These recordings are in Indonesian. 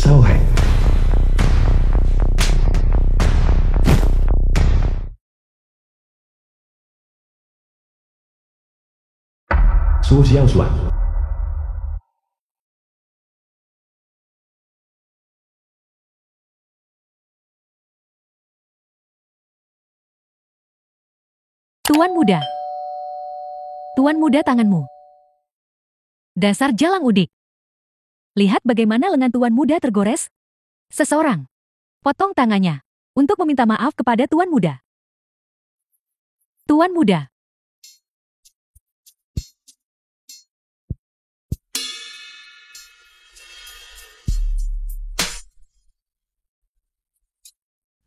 Sao Heng. Su Xiaoxuan. Tuan muda. Tuan muda tanganmu. Dasar jalang udik. Lihat bagaimana lengan tuan muda tergores. Seseorang potong tangannya untuk meminta maaf kepada tuan muda. Tuan muda.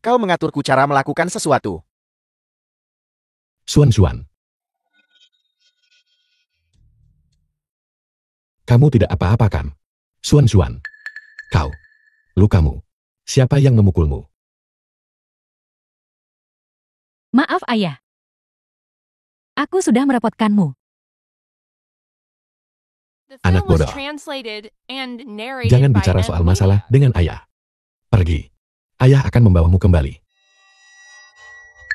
Kau mengaturku cara melakukan sesuatu. Xuan. Kamu tidak apa-apa kan? Xuan. Kau. Lukamu. Siapa yang memukulmu? Maaf ayah. Aku sudah merepotkanmu. Anak bodoh. Jangan bicara soal masalah dengan ayah. Pergi. Ayah akan membawamu kembali.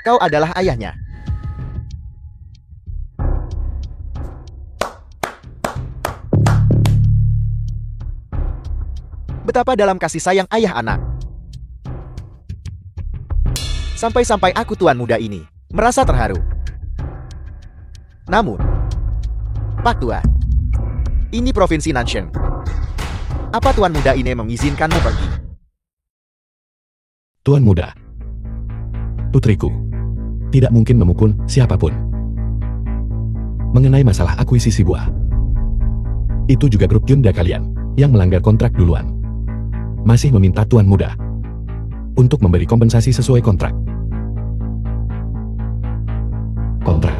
Kau adalah ayahnya. Betapa dalam kasih sayang ayah anak. Sampai-sampai aku tuan muda ini merasa terharu. Namun, Pak Tua, ini Provinsi Nanshan. Apa tuan muda ini mengizinkanmu pergi? Tuan muda. Putriku. Tidak mungkin memukul siapapun. Mengenai masalah akuisisi buah. Itu juga grup Yunda kalian yang melanggar kontrak duluan. Masih meminta tuan muda untuk memberi kompensasi sesuai kontrak. Kontrak.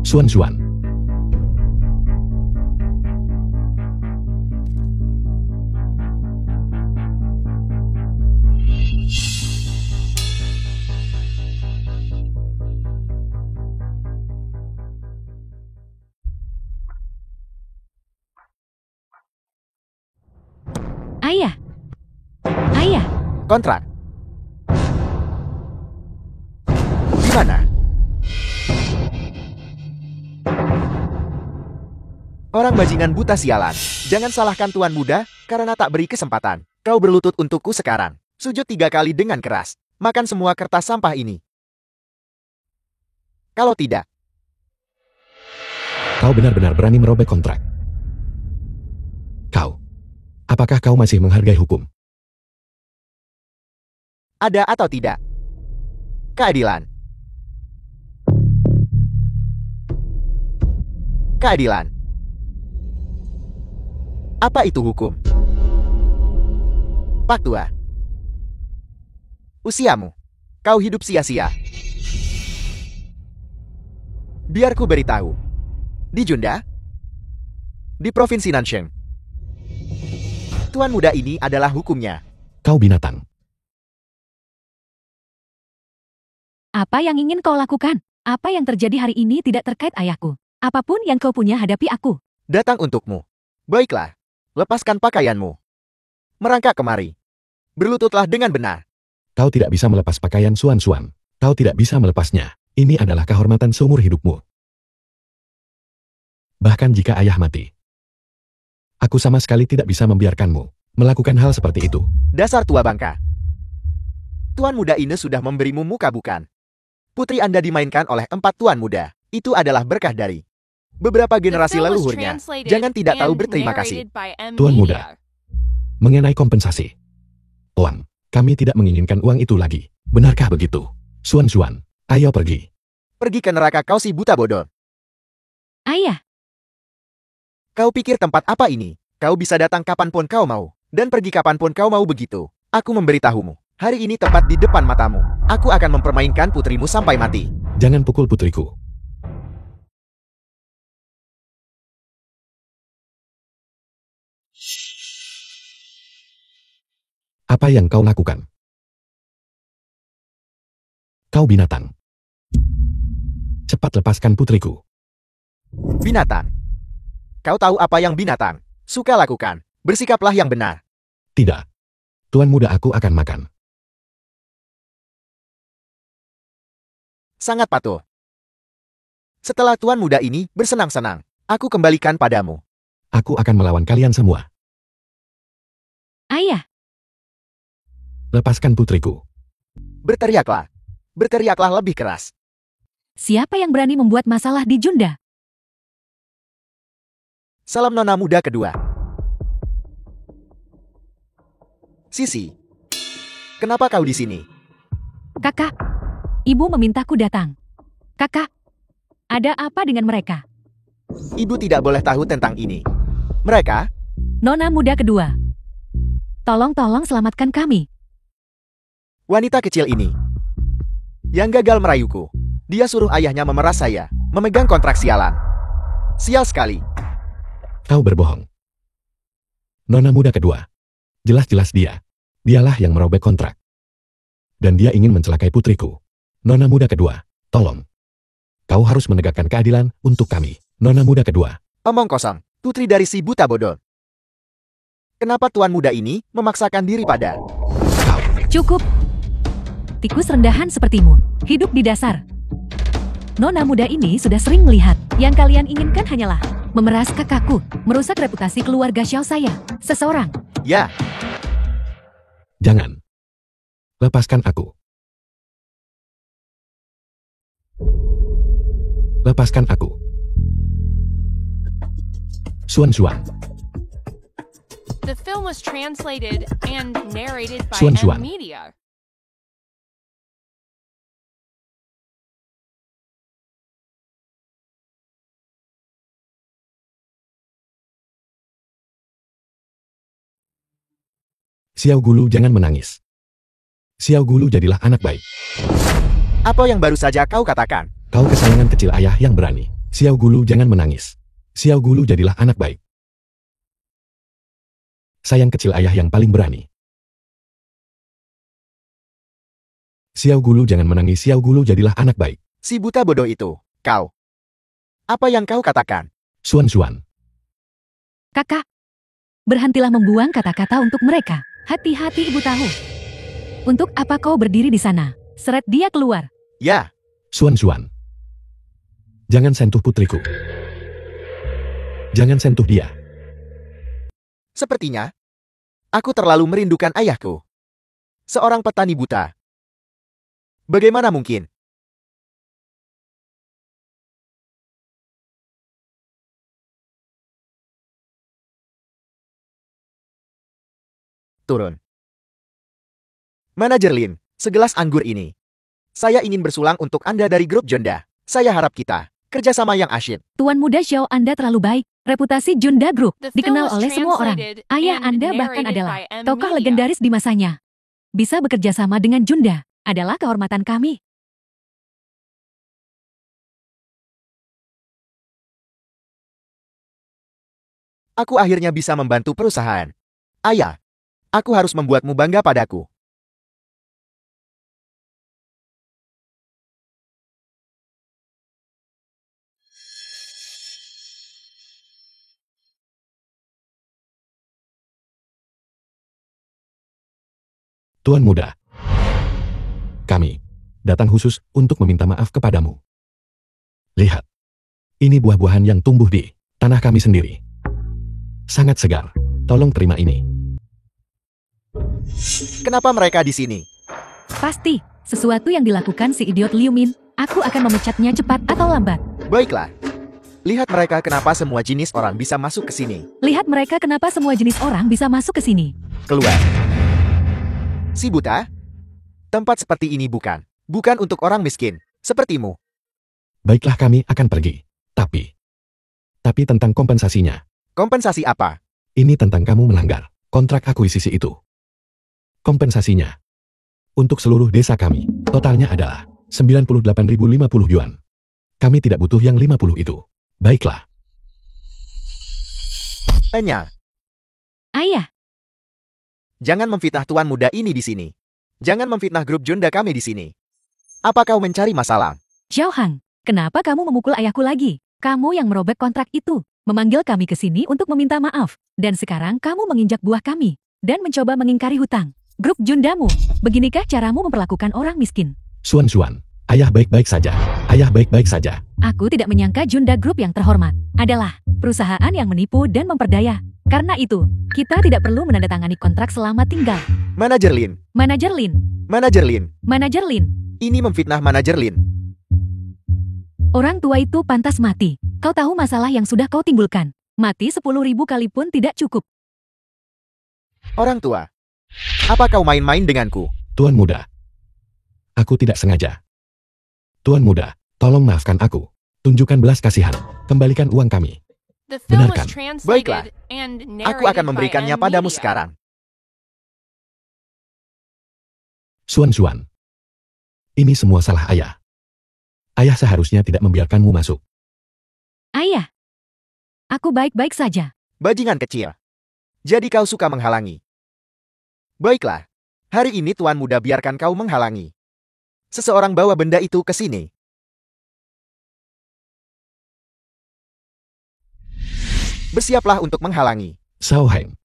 Xuan. Ayah. Kontrak. Di mana? Orang bajingan buta sialan. Jangan salahkan tuan muda karena tak beri kesempatan. Kau berlutut untukku sekarang. Sujud 3 kali dengan keras. Makan semua kertas sampah ini. Kalau tidak, Kau benar-benar berani merobek kontrak. Kau. Apakah kau masih menghargai hukum? ada atau tidak? Keadilan. Keadilan. Apa itu hukum? Pak Tua. Usiamu. Kau hidup sia-sia. Biar ku beritahu. Di Junda. Di Provinsi Nanshan. Tuan muda ini adalah hukumnya. Kau binatang. Apa yang ingin kau lakukan? Apa yang terjadi hari ini tidak terkait ayahku. Apapun yang kau punya hadapi aku. Datang untukmu. Baiklah. Lepaskan pakaianmu. Merangkak kemari. Berlututlah dengan benar. Kau tidak bisa melepas pakaian Xuan. Kau tidak bisa melepasnya. Ini adalah kehormatan seumur hidupmu. Bahkan jika ayah mati. Aku sama sekali tidak bisa membiarkanmu melakukan hal seperti itu. Dasar tua bangka. Tuan muda ini sudah memberimu muka bukan? Putri Anda dimainkan oleh 4 tuan muda. Itu adalah berkah dari beberapa generasi leluhurnya. Jangan tidak tahu berterima kasih. Tuan muda. Mengenai kompensasi. Uang. Kami tidak menginginkan uang itu lagi. Benarkah begitu? Xuan, ayo pergi. Pergi ke neraka kau si buta bodoh. Ayah. Kau pikir tempat apa ini? Kau bisa datang kapanpun kau mau. Dan pergi kapanpun kau mau begitu. Aku memberitahumu. Hari ini tepat di depan matamu. Aku akan mempermainkan putrimu sampai mati. Jangan pukul putriku. Apa yang kau lakukan? Kau binatang. Cepat lepaskan putriku. Binatang. Kau tahu apa yang binatang suka lakukan. Bersikaplah yang benar. Tidak. Tuan muda, aku akan makan. Sangat patuh. Setelah tuan muda ini bersenang-senang, aku kembalikan padamu. Aku akan melawan kalian semua. Ayah, Lepaskan putriku. Berteriaklah. Berteriaklah lebih keras. siapa yang berani membuat masalah di Junda? Salam nona muda kedua. Sisi. Kenapa kau di sini? Kakak, ibu memintaku datang. Kakak, ada apa dengan mereka? Ibu tidak boleh tahu tentang ini. Mereka, Nona muda kedua. Tolong selamatkan kami. wanita kecil ini, yang gagal merayuku. Dia suruh ayahnya memeras saya, memegang kontrak sialan. Sial sekali. Kau berbohong. Nona muda kedua. Jelas-jelas dialah yang merobek kontrak. Dan dia ingin mencelakai putriku. Nona muda kedua, tolong. Kau harus menegakkan keadilan untuk kami. Nona muda kedua. Omong kosong, putri dari si buta bodoh. Kenapa tuan muda ini memaksakan diri pada? Kau. Cukup. Tikus rendahan sepertimu, hidup di dasar. Nona muda ini sudah sering melihat. Yang kalian inginkan hanyalah memeras kakakku, merusak reputasi keluarga Xiao saya. Seseorang. Ya, Jangan. Lepaskan aku. Lepaskan aku. Xuan. The film was translated and narrated by Xuan. M Media. Xiao Gulu, jangan menangis. Xiao Gulu, jadilah anak baik. apa yang baru saja kau katakan? Kau kesayangan kecil ayah yang berani. Xiao Gulu, jangan menangis. Xiao Gulu, jadilah anak baik. Sayang kecil ayah yang paling berani. Xiao Gulu, jangan menangis. Xiao Gulu, jadilah anak baik. Si buta bodoh itu, kau. Apa yang kau katakan? Xuan. Kakak, berhentilah membuang kata-kata untuk mereka. Hati-hati ibu tahu. Untuk apa kau berdiri di sana? Seret dia keluar. Ya, Xuan. Jangan sentuh putriku. Jangan sentuh dia. sepertinya aku terlalu merindukan ayahku. Seorang petani buta. Bagaimana mungkin? Turun. Manajer Lin, segelas anggur ini. Saya ingin bersulang untuk Anda dari grup Junda. Saya harap kita kerjasama yang asyik. Tuan muda Xiao, Anda terlalu baik. Reputasi Junda Group The film dikenal was oleh semua orang. translated Ayah and Anda bahkan narrated adalah by M tokoh Media. legendaris di masanya. Bisa bekerja sama dengan Junda adalah kehormatan kami. Aku akhirnya bisa membantu perusahaan. Ayah, aku harus membuatmu bangga padaku. Tuan muda. Kami datang khusus untuk meminta maaf kepadamu. Lihat. Ini buah-buahan yang tumbuh di tanah kami sendiri. Sangat segar. Tolong terima ini. Kenapa mereka di sini? Pasti, sesuatu yang dilakukan si idiot Liu Min, aku akan memecatnya cepat atau lambat. Baiklah. Lihat mereka kenapa semua jenis orang bisa masuk ke sini. Lihat mereka kenapa semua jenis orang bisa masuk ke sini. Keluar. Si buta? Tempat seperti ini bukan untuk orang miskin, sepertimu. Baiklah, kami akan pergi. Tapi tentang kompensasinya. Kompensasi apa? Ini tentang kamu melanggar kontrak akuisisi itu. Kompensasinya untuk seluruh desa kami, totalnya adalah 98.050 yuan. Kami tidak butuh yang 50 itu. Baiklah. Tanya. Ayah, Jangan memfitnah tuan muda ini di sini. Jangan memfitnah grup Junda kami di sini. Apa kau mencari masalah? Xiao Hang, kenapa kamu memukul ayahku lagi? Kamu yang merobek kontrak itu, memanggil kami ke sini untuk meminta maaf. Dan sekarang kamu menginjak buah kami, dan mencoba mengingkari hutang. Grup Jundamu, beginikah caramu memperlakukan orang miskin? Suan, ayah baik-baik saja. Ayah baik-baik saja. Aku tidak menyangka Junda Group yang terhormat adalah perusahaan yang menipu dan memperdaya. Karena itu, kita tidak perlu menandatangani kontrak selama tinggal. Manajer Lin. Manajer Lin. Manajer Lin. Manajer Lin. Ini memfitnah Manajer Lin. Orang tua itu pantas mati. Kau tahu masalah yang sudah kau timbulkan. Mati 10.000 kali pun tidak cukup. Orang tua. Apa kau main-main denganku? Tuan muda. Aku tidak sengaja. Tuan muda, tolong maafkan aku. Tunjukkan belas kasihan. Kembalikan uang kami. The film was Benarkan. translated Baiklah. and Aku akan narrated by memberikannya M padamu Media. sekarang. Suan. Ini semua salah ayah. Ayah seharusnya tidak membiarkanmu masuk. Ayah. Aku baik-baik saja. Bajingan kecil. Jadi kau suka menghalangi. Baiklah. Hari ini Tuan Muda biarkan kau menghalangi. Seseorang bawa benda itu ke sini. Bersiaplah untuk menghalangi. Sao Heng.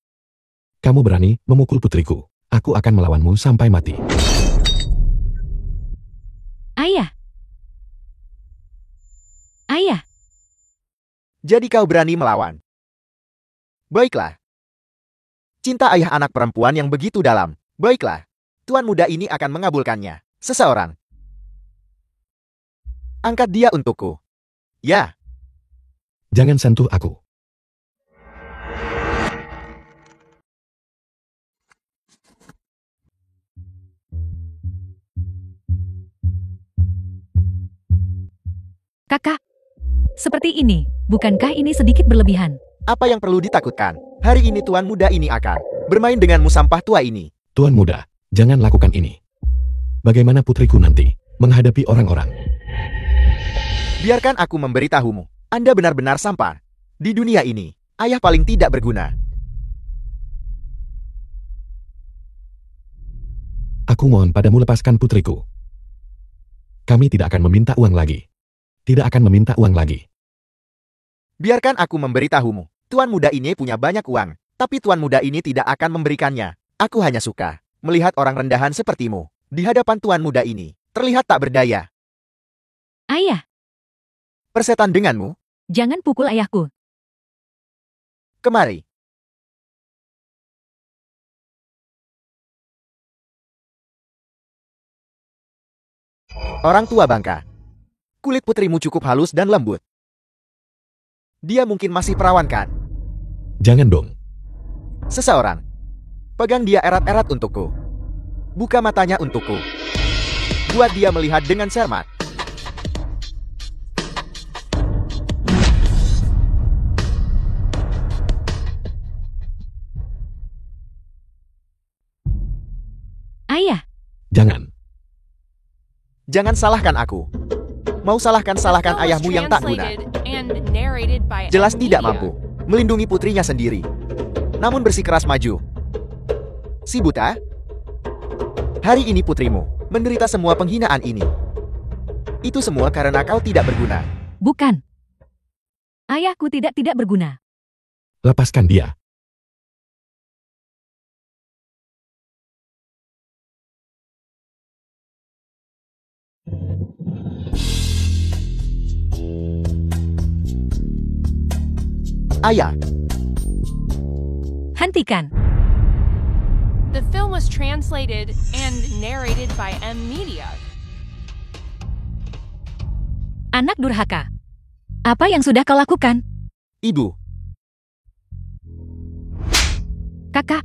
Kamu berani memukul putriku. Aku akan melawanmu sampai mati. Ayah. Ayah. Jadi kau berani melawan. Baiklah. Cinta ayah anak perempuan yang begitu dalam. Baiklah. Tuan muda ini akan mengabulkannya. Seseorang. Angkat dia untukku. Ya. Jangan sentuh aku. Kakak. Seperti ini, bukankah ini sedikit berlebihan? Apa yang perlu ditakutkan? Hari ini tuan muda ini akan bermain denganmu sampah tua ini. Tuan muda, jangan lakukan ini. Bagaimana putriku nanti menghadapi orang-orang? Biarkan aku memberitahumu. Anda benar-benar sampah. Di dunia ini, ayah paling tidak berguna. Aku mohon padamu lepaskan putriku. Kami tidak akan meminta uang lagi. Tidak akan meminta uang lagi. Biarkan aku memberitahumu. Tuan muda ini punya banyak uang, tapi tuan muda ini tidak akan memberikannya. Aku hanya suka melihat orang rendahan sepertimu di hadapan tuan muda ini. Terlihat tak berdaya. Ayah. Persetan denganmu? Jangan pukul ayahku. Kemari. Orang tua bangka. Kulit putrimu cukup halus dan lembut. Dia mungkin masih perawan kan? Jangan dong. Seseorang. Pegang dia erat-erat untukku. Buka matanya untukku. Buat dia melihat dengan cermat. Ayah. Jangan. Jangan salahkan aku. Mau salahkan The film was ayahmu yang tak guna. translated and narrated by Jelas M tidak Media. mampu melindungi putrinya sendiri. Namun bersikeras maju. Si buta? Hari ini putrimu menderita semua penghinaan ini. Itu semua karena kau tidak berguna. Bukan. Ayahku tidak berguna. Lepaskan dia. Ayah, Hentikan. The film was translated and narrated by M Media. Anak durhaka. Apa yang sudah kau lakukan? ibu, Kakak.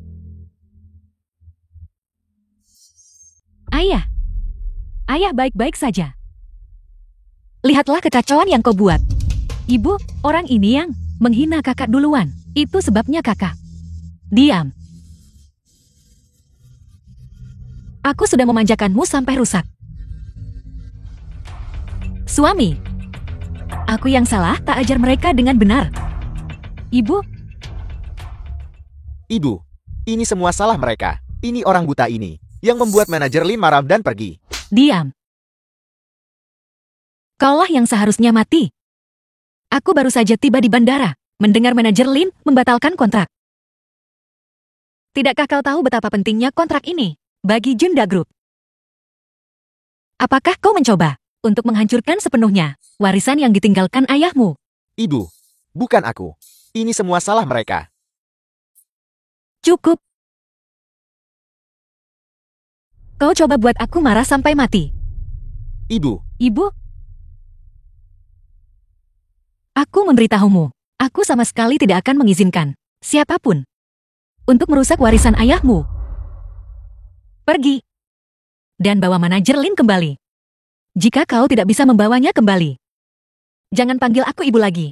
Ayah. Ayah baik-baik saja. Lihatlah kekacauan yang kau buat. Ibu, orang ini yang menghina kakak duluan. Itu sebabnya kakak. Diam. Aku sudah memanjakanmu sampai rusak. Suami. Aku yang salah tak ajar mereka dengan benar. Ibu, ibu. Ini semua salah mereka. Ini orang buta ini yang membuat manajer Lin marah dan pergi. diam. Kaulah yang seharusnya mati. Aku baru saja tiba di bandara, mendengar manajer Lin membatalkan kontrak. Tidakkah kau tahu betapa pentingnya kontrak ini bagi Junda Group? Apakah kau mencoba untuk menghancurkan sepenuhnya warisan yang ditinggalkan ayahmu? Ibu, bukan aku. Ini semua salah mereka. Cukup. Kau coba buat aku marah sampai mati. Ibu, Ibu? Aku memberitahumu, aku sama sekali tidak akan mengizinkan siapapun untuk merusak warisan ayahmu. Pergi. Dan bawa manajer Lin kembali. Jika kau tidak bisa membawanya kembali, jangan panggil aku ibu lagi.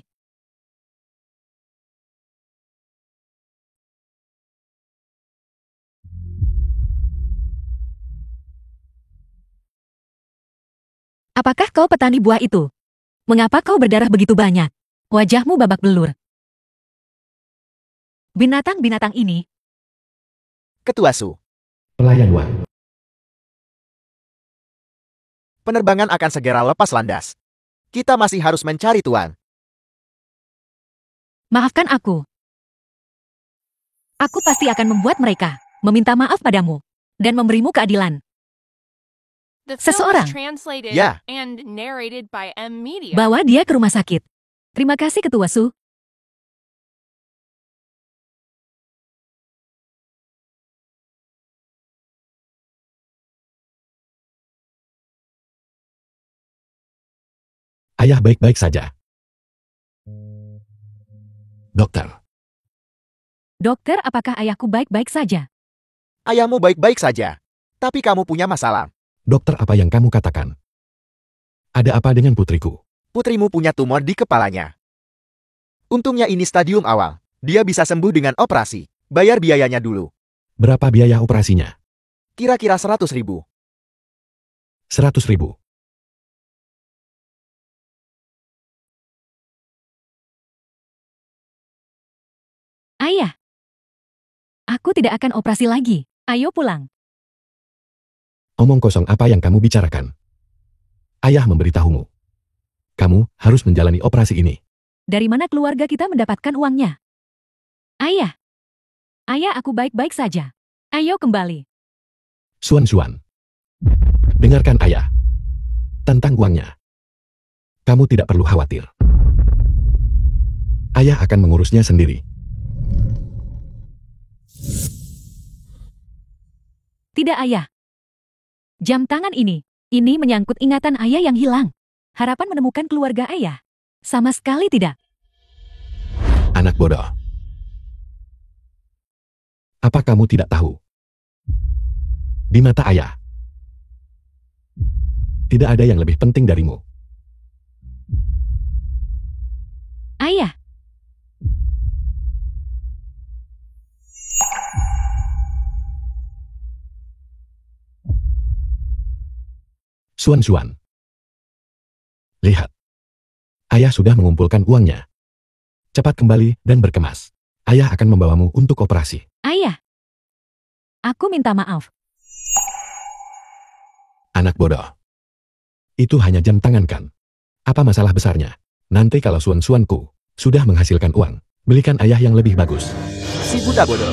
Apakah kau petani buah itu? Mengapa kau berdarah begitu banyak? Wajahmu babak belur. Binatang-binatang ini. Ketua Su. Pelayan Wang. Penerbangan akan segera lepas landas. Kita masih harus mencari Tuan. Maafkan aku. Aku pasti akan membuat mereka meminta maaf padamu dan memberimu keadilan. The film Seseorang. was translated Yeah. and narrated by M Media. Bawa dia ke rumah sakit. Terima kasih Ketua Su. Ayah baik-baik saja. Dokter, Dokter, apakah ayahku baik-baik saja? Ayahmu baik-baik saja. Tapi kamu punya masalah. dokter apa yang kamu katakan? Ada apa dengan putriku? Putrimu punya tumor di kepalanya. Untungnya ini stadium awal. Dia bisa sembuh dengan operasi. Bayar biayanya dulu. Berapa biaya operasinya? Kira-kira 100.000. 100.000. Ayah. Aku tidak akan operasi lagi. Ayo pulang. Omong kosong apa yang kamu bicarakan? Ayah memberitahumu. Kamu harus menjalani operasi ini. Dari mana keluarga kita mendapatkan uangnya? Ayah. Ayah, aku baik-baik saja. Ayo kembali. Suan-Suan. Dengarkan ayah. Tentang uangnya. Kamu tidak perlu khawatir. Ayah akan mengurusnya sendiri. Tidak, ayah. Jam tangan ini menyangkut ingatan ayah yang hilang. Harapan menemukan keluarga ayah. Sama sekali tidak. Anak bodoh. Apa kamu tidak tahu? Di mata ayah, tidak ada yang lebih penting darimu. Ayah. Suan-Suan. Lihat. Ayah sudah mengumpulkan uangnya. Cepat kembali dan berkemas. Ayah akan membawamu untuk operasi. Ayah. Aku minta maaf. Anak bodoh. Itu hanya jam tangan kan? Apa masalah besarnya? Nanti kalau Suan-Suanku sudah menghasilkan uang, belikan ayah yang lebih bagus. Si buta bodoh.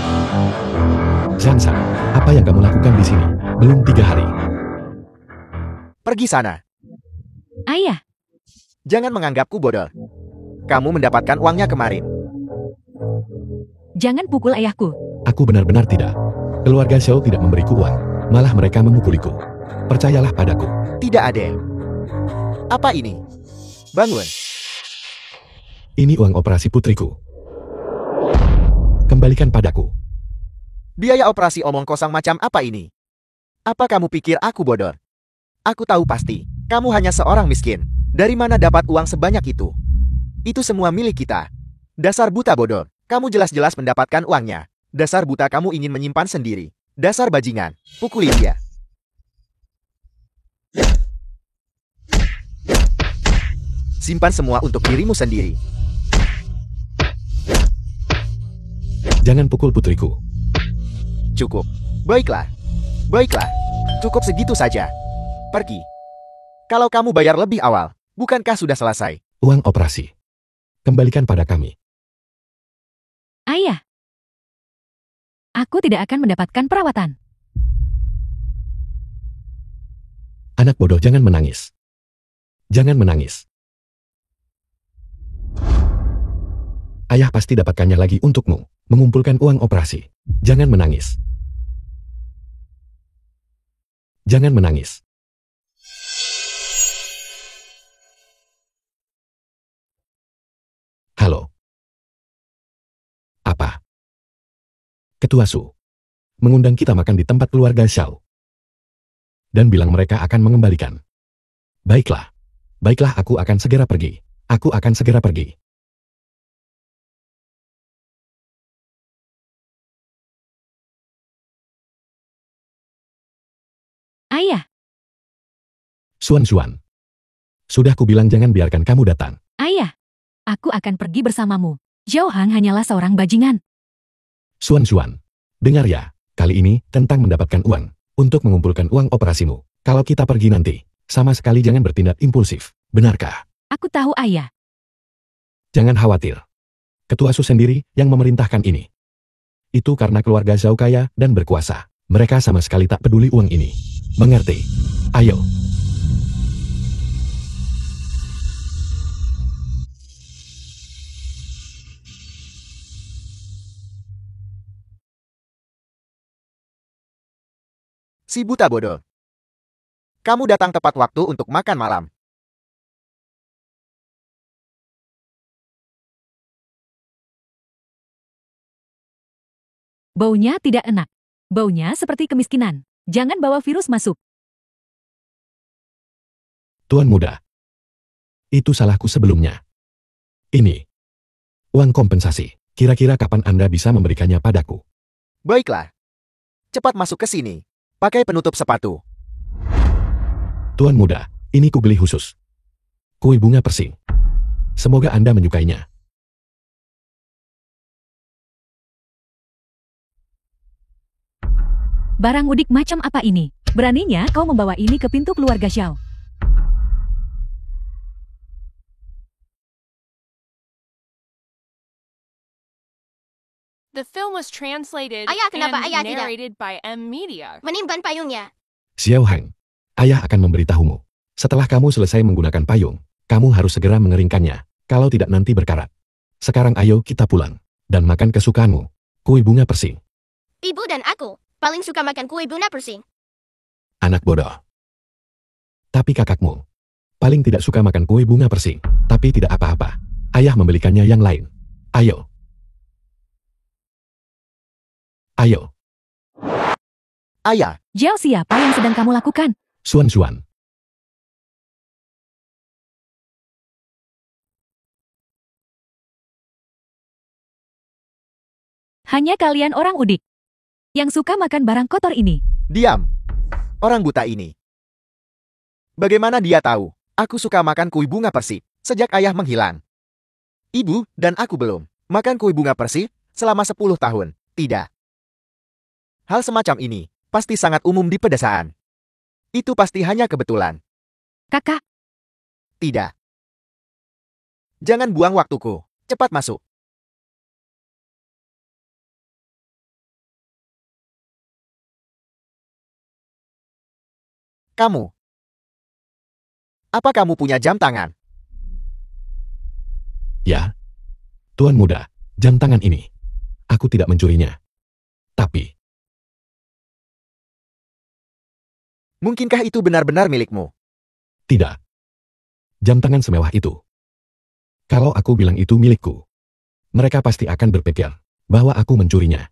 Zhan-San, apa yang kamu lakukan di sini? Belum 3 hari. Pergi sana. Ayah. Jangan menganggapku bodoh. Kamu mendapatkan uangnya kemarin. Jangan pukul ayahku. Aku benar-benar tidak. Keluarga Xiao tidak memberiku uang. Malah mereka memukuliku. Percayalah padaku. Tidak ada. Apa ini? Bangun. Ini uang operasi putriku. Kembalikan padaku. Biaya operasi omong kosong macam apa ini? Apa kamu pikir aku bodoh? Aku tahu pasti, kamu hanya seorang miskin. Dari mana dapat uang sebanyak itu? Itu semua milik kita. Dasar buta bodoh, kamu jelas-jelas mendapatkan uangnya. Dasar buta, kamu ingin menyimpan sendiri. Dasar bajingan, pukuli dia. Simpan semua untuk dirimu sendiri. Jangan pukul putriku. Cukup. Baiklah. Baiklah. Cukup segitu saja. Pergi. Kalau kamu bayar lebih awal, bukankah sudah selesai? Uang operasi. Kembalikan pada kami. Ayah. Aku tidak akan mendapatkan perawatan. Anak bodoh, jangan menangis. Jangan menangis. Ayah pasti dapatkannya lagi untukmu. Mengumpulkan uang operasi. Jangan menangis. Jangan menangis. Halo. Apa? Ketua Su mengundang kita makan di tempat keluarga Xiao. Dan bilang mereka akan mengembalikan. Baiklah. Baiklah, aku akan segera pergi. Aku akan segera pergi. Ayah. Suan. Sudah kubilang jangan biarkan kamu datang. Ayah. Aku akan pergi bersamamu. Zhao Hang hanyalah seorang bajingan. Suan. Dengar ya. Kali ini tentang mendapatkan uang. Untuk mengumpulkan uang operasimu. Kalau kita pergi nanti, sama sekali jangan bertindak impulsif. Benarkah? Aku tahu, Ayah. Jangan khawatir. Ketua Su sendiri yang memerintahkan ini. Itu karena keluarga Zhao kaya dan berkuasa. Mereka sama sekali tak peduli uang ini. Mengerti? Ayo. Si buta bodoh. Kamu datang tepat waktu untuk makan malam. Baunya tidak enak. Baunya seperti kemiskinan. Jangan bawa virus masuk. Tuan muda. Itu salahku sebelumnya. Ini. Uang kompensasi. Kira-kira kapan Anda bisa memberikannya padaku? Baiklah. Cepat masuk ke sini. Pakai penutup sepatu. Tuan muda, ini ku beli khusus. Kue bunga persing. Semoga Anda menyukainya. Barang udik macam apa ini? Beraninya kau membawa ini ke pintu keluarga Xiao. The film was translated Ayah, kenapa and ayah tidak narrated by M Media. menimban payungnya? Xiao Hang, ayah akan memberitahumu. Setelah kamu selesai menggunakan payung, kamu harus segera mengeringkannya. Kalau tidak nanti berkarat. Sekarang ayo kita pulang. Dan makan kesukaanmu. Kue bunga persing. Ibu dan aku paling suka makan kue bunga persing. Anak bodoh. Tapi kakakmu paling tidak suka makan kue bunga persing. Tapi tidak apa-apa. Ayah membelikannya yang lain. Ayo. Ayo. Ayah. Zhao, siapa yang sedang kamu lakukan? Suan. Hanya kalian orang udik yang suka makan barang kotor ini. Diam. Orang buta ini. Bagaimana dia tahu? Aku suka makan kue bunga persik sejak ayah menghilang. Ibu dan aku belum makan kue bunga persik selama 10 tahun. Tidak. Hal semacam ini pasti sangat umum di pedesaan. Itu pasti hanya kebetulan. Kakak, Tidak. Jangan buang waktuku. Cepat masuk. Kamu. Apa kamu punya jam tangan? Ya. Tuan muda, jam tangan ini. Aku tidak mencurinya. Tapi, mungkinkah itu benar-benar milikmu? tidak. Jam tangan semewah itu. Kalau aku bilang itu milikku, mereka pasti akan berpikir bahwa aku mencurinya.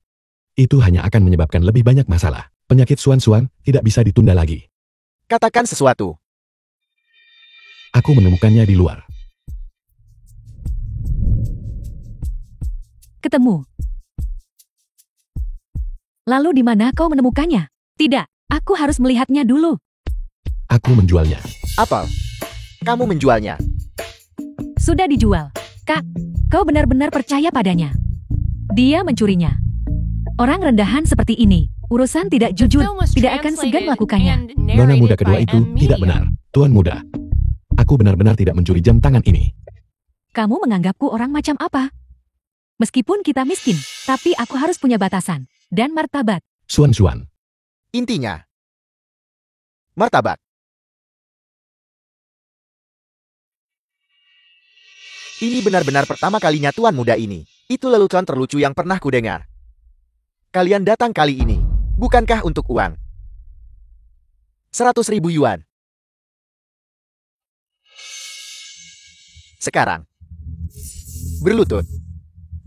Itu hanya akan menyebabkan lebih banyak masalah. Penyakit Suan tidak bisa ditunda lagi. Katakan sesuatu. Aku menemukannya di luar. ketemu. Lalu di mana kau menemukannya? Tidak, aku harus melihatnya dulu. Aku menjualnya. Apel, kamu menjualnya. Sudah dijual. Kak, kau benar-benar percaya padanya. Dia mencurinya. Orang rendahan seperti ini, urusan tidak jujur, tidak akan segan melakukannya. Nona muda kedua itu tidak benar. Tuan muda, aku benar-benar tidak mencuri jam tangan ini. Kamu menganggapku orang macam apa? Meskipun kita miskin, tapi aku harus punya batasan dan martabat. Xuan. Intinya, martabat. Ini benar-benar pertama kalinya tuan muda ini. Itu lelucon terlucu yang pernah kudengar. Kalian datang kali ini, bukankah untuk uang? 100.000 yuan. Sekarang, berlutut.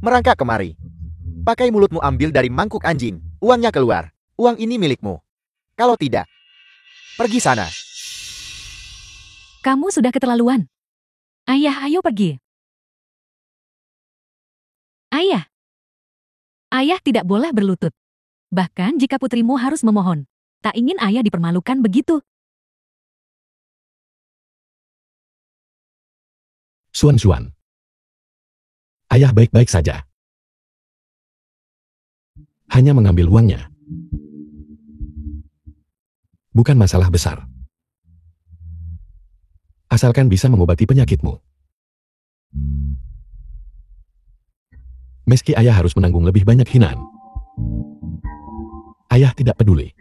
Merangkak kemari. Pakai mulutmu ambil dari mangkuk anjing. Uangnya keluar. Uang ini milikmu. Kalau tidak, pergi sana. Kamu sudah keterlaluan. Ayah, ayo pergi. Ayah. Ayah tidak boleh berlutut. Bahkan jika putrimu harus memohon. Tak ingin ayah dipermalukan begitu. Xuan. Ayah baik-baik saja. Hanya mengambil uangnya. Bukan masalah besar. Asalkan bisa mengobati penyakitmu. Meski ayah harus menanggung lebih banyak hinaan. Ayah tidak peduli.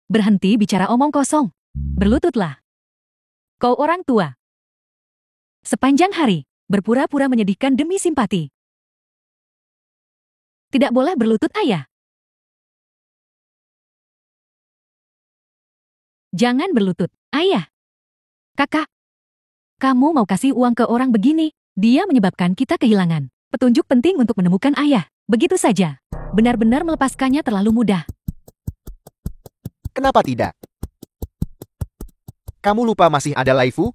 Berhenti bicara omong kosong. Berlututlah. Kau orang tua. Sepanjang hari, berpura-pura menyedihkan demi simpati. Tidak boleh berlutut, ayah. Jangan berlutut, ayah. Kakak, kamu mau kasih uang ke orang begini? Dia menyebabkan kita kehilangan petunjuk penting untuk menemukan ayah. Begitu saja. Benar-benar melepaskannya terlalu mudah. Kenapa tidak? Kamu lupa masih ada Laifu?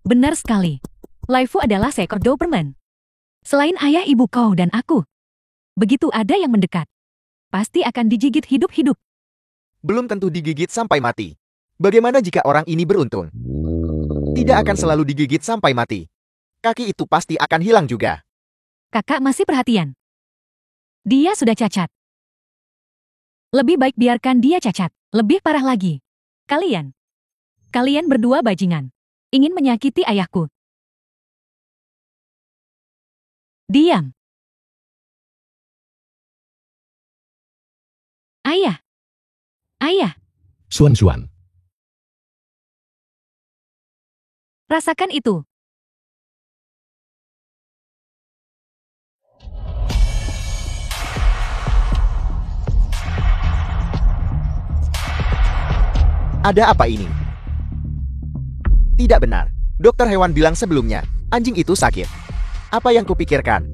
Benar sekali. Laifu adalah seekor Doberman. Selain ayah ibu kau dan aku. Begitu ada yang mendekat, pasti akan digigit hidup-hidup. Belum tentu digigit sampai mati. Bagaimana jika orang ini beruntung? Tidak akan selalu digigit sampai mati. Kaki itu pasti akan hilang juga. Kakak masih perhatian. Dia sudah cacat. Lebih baik biarkan dia cacat. Lebih parah lagi. Kalian berdua bajingan. Ingin menyakiti ayahku. Diam. Ayah. Xuan. Rasakan itu. Ada apa ini? Tidak benar. Dokter hewan bilang sebelumnya, anjing itu sakit. Apa yang kupikirkan?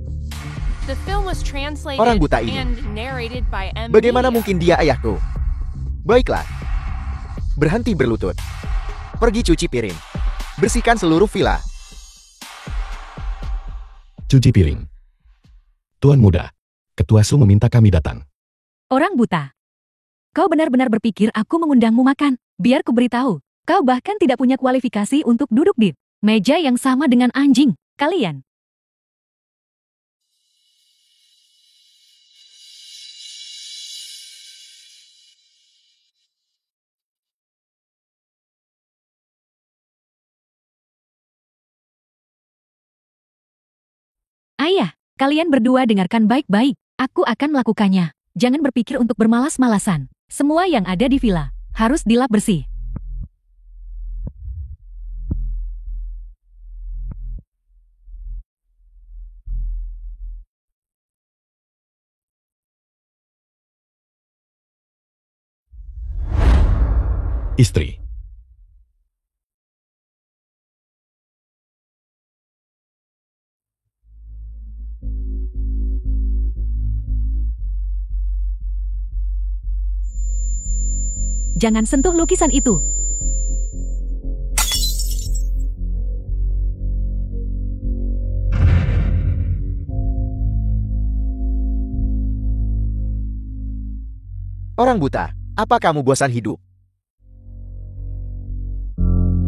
The film was translated Orang buta ini. and narrated by M. Bagaimana Media. mungkin dia ayahku? Baiklah. Berhenti berlutut. Pergi cuci piring. Bersihkan seluruh villa. Cuci piring. Tuan muda, Ketua Su meminta kami datang. Orang buta. Kau benar-benar berpikir aku mengundangmu makan. Biar ku beritahu, kau bahkan tidak punya kualifikasi untuk duduk di meja yang sama dengan anjing. Kalian. Ayah, kalian berdua dengarkan baik-baik. Aku akan melakukannya. Jangan berpikir untuk bermalas-malasan. Semua yang ada di villa harus dilap bersih. Istri. Jangan sentuh lukisan itu. Orang buta, apa kamu bosan hidup?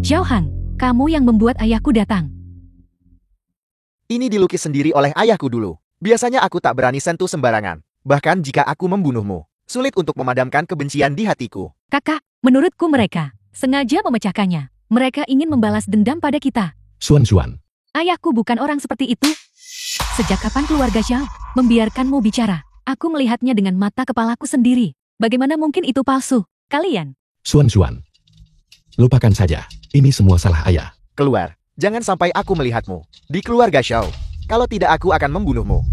Xiao Hang, kamu yang membuat ayahku datang. Ini dilukis sendiri oleh ayahku dulu. Biasanya aku tak berani sentuh sembarangan. Bahkan jika aku membunuhmu, sulit untuk memadamkan kebencian di hatiku. Kakak, menurutku mereka sengaja memecahkannya. Mereka ingin membalas dendam pada kita. Xuan. Ayahku bukan orang seperti itu. Sejak kapan keluarga Xiao membiarkanmu bicara? Aku melihatnya dengan mata kepalaku sendiri. Bagaimana mungkin itu palsu? Kalian. Xuan. Lupakan saja. Ini semua salah ayah. Keluar. Jangan sampai aku melihatmu di keluarga Xiao. Kalau tidak aku akan membunuhmu.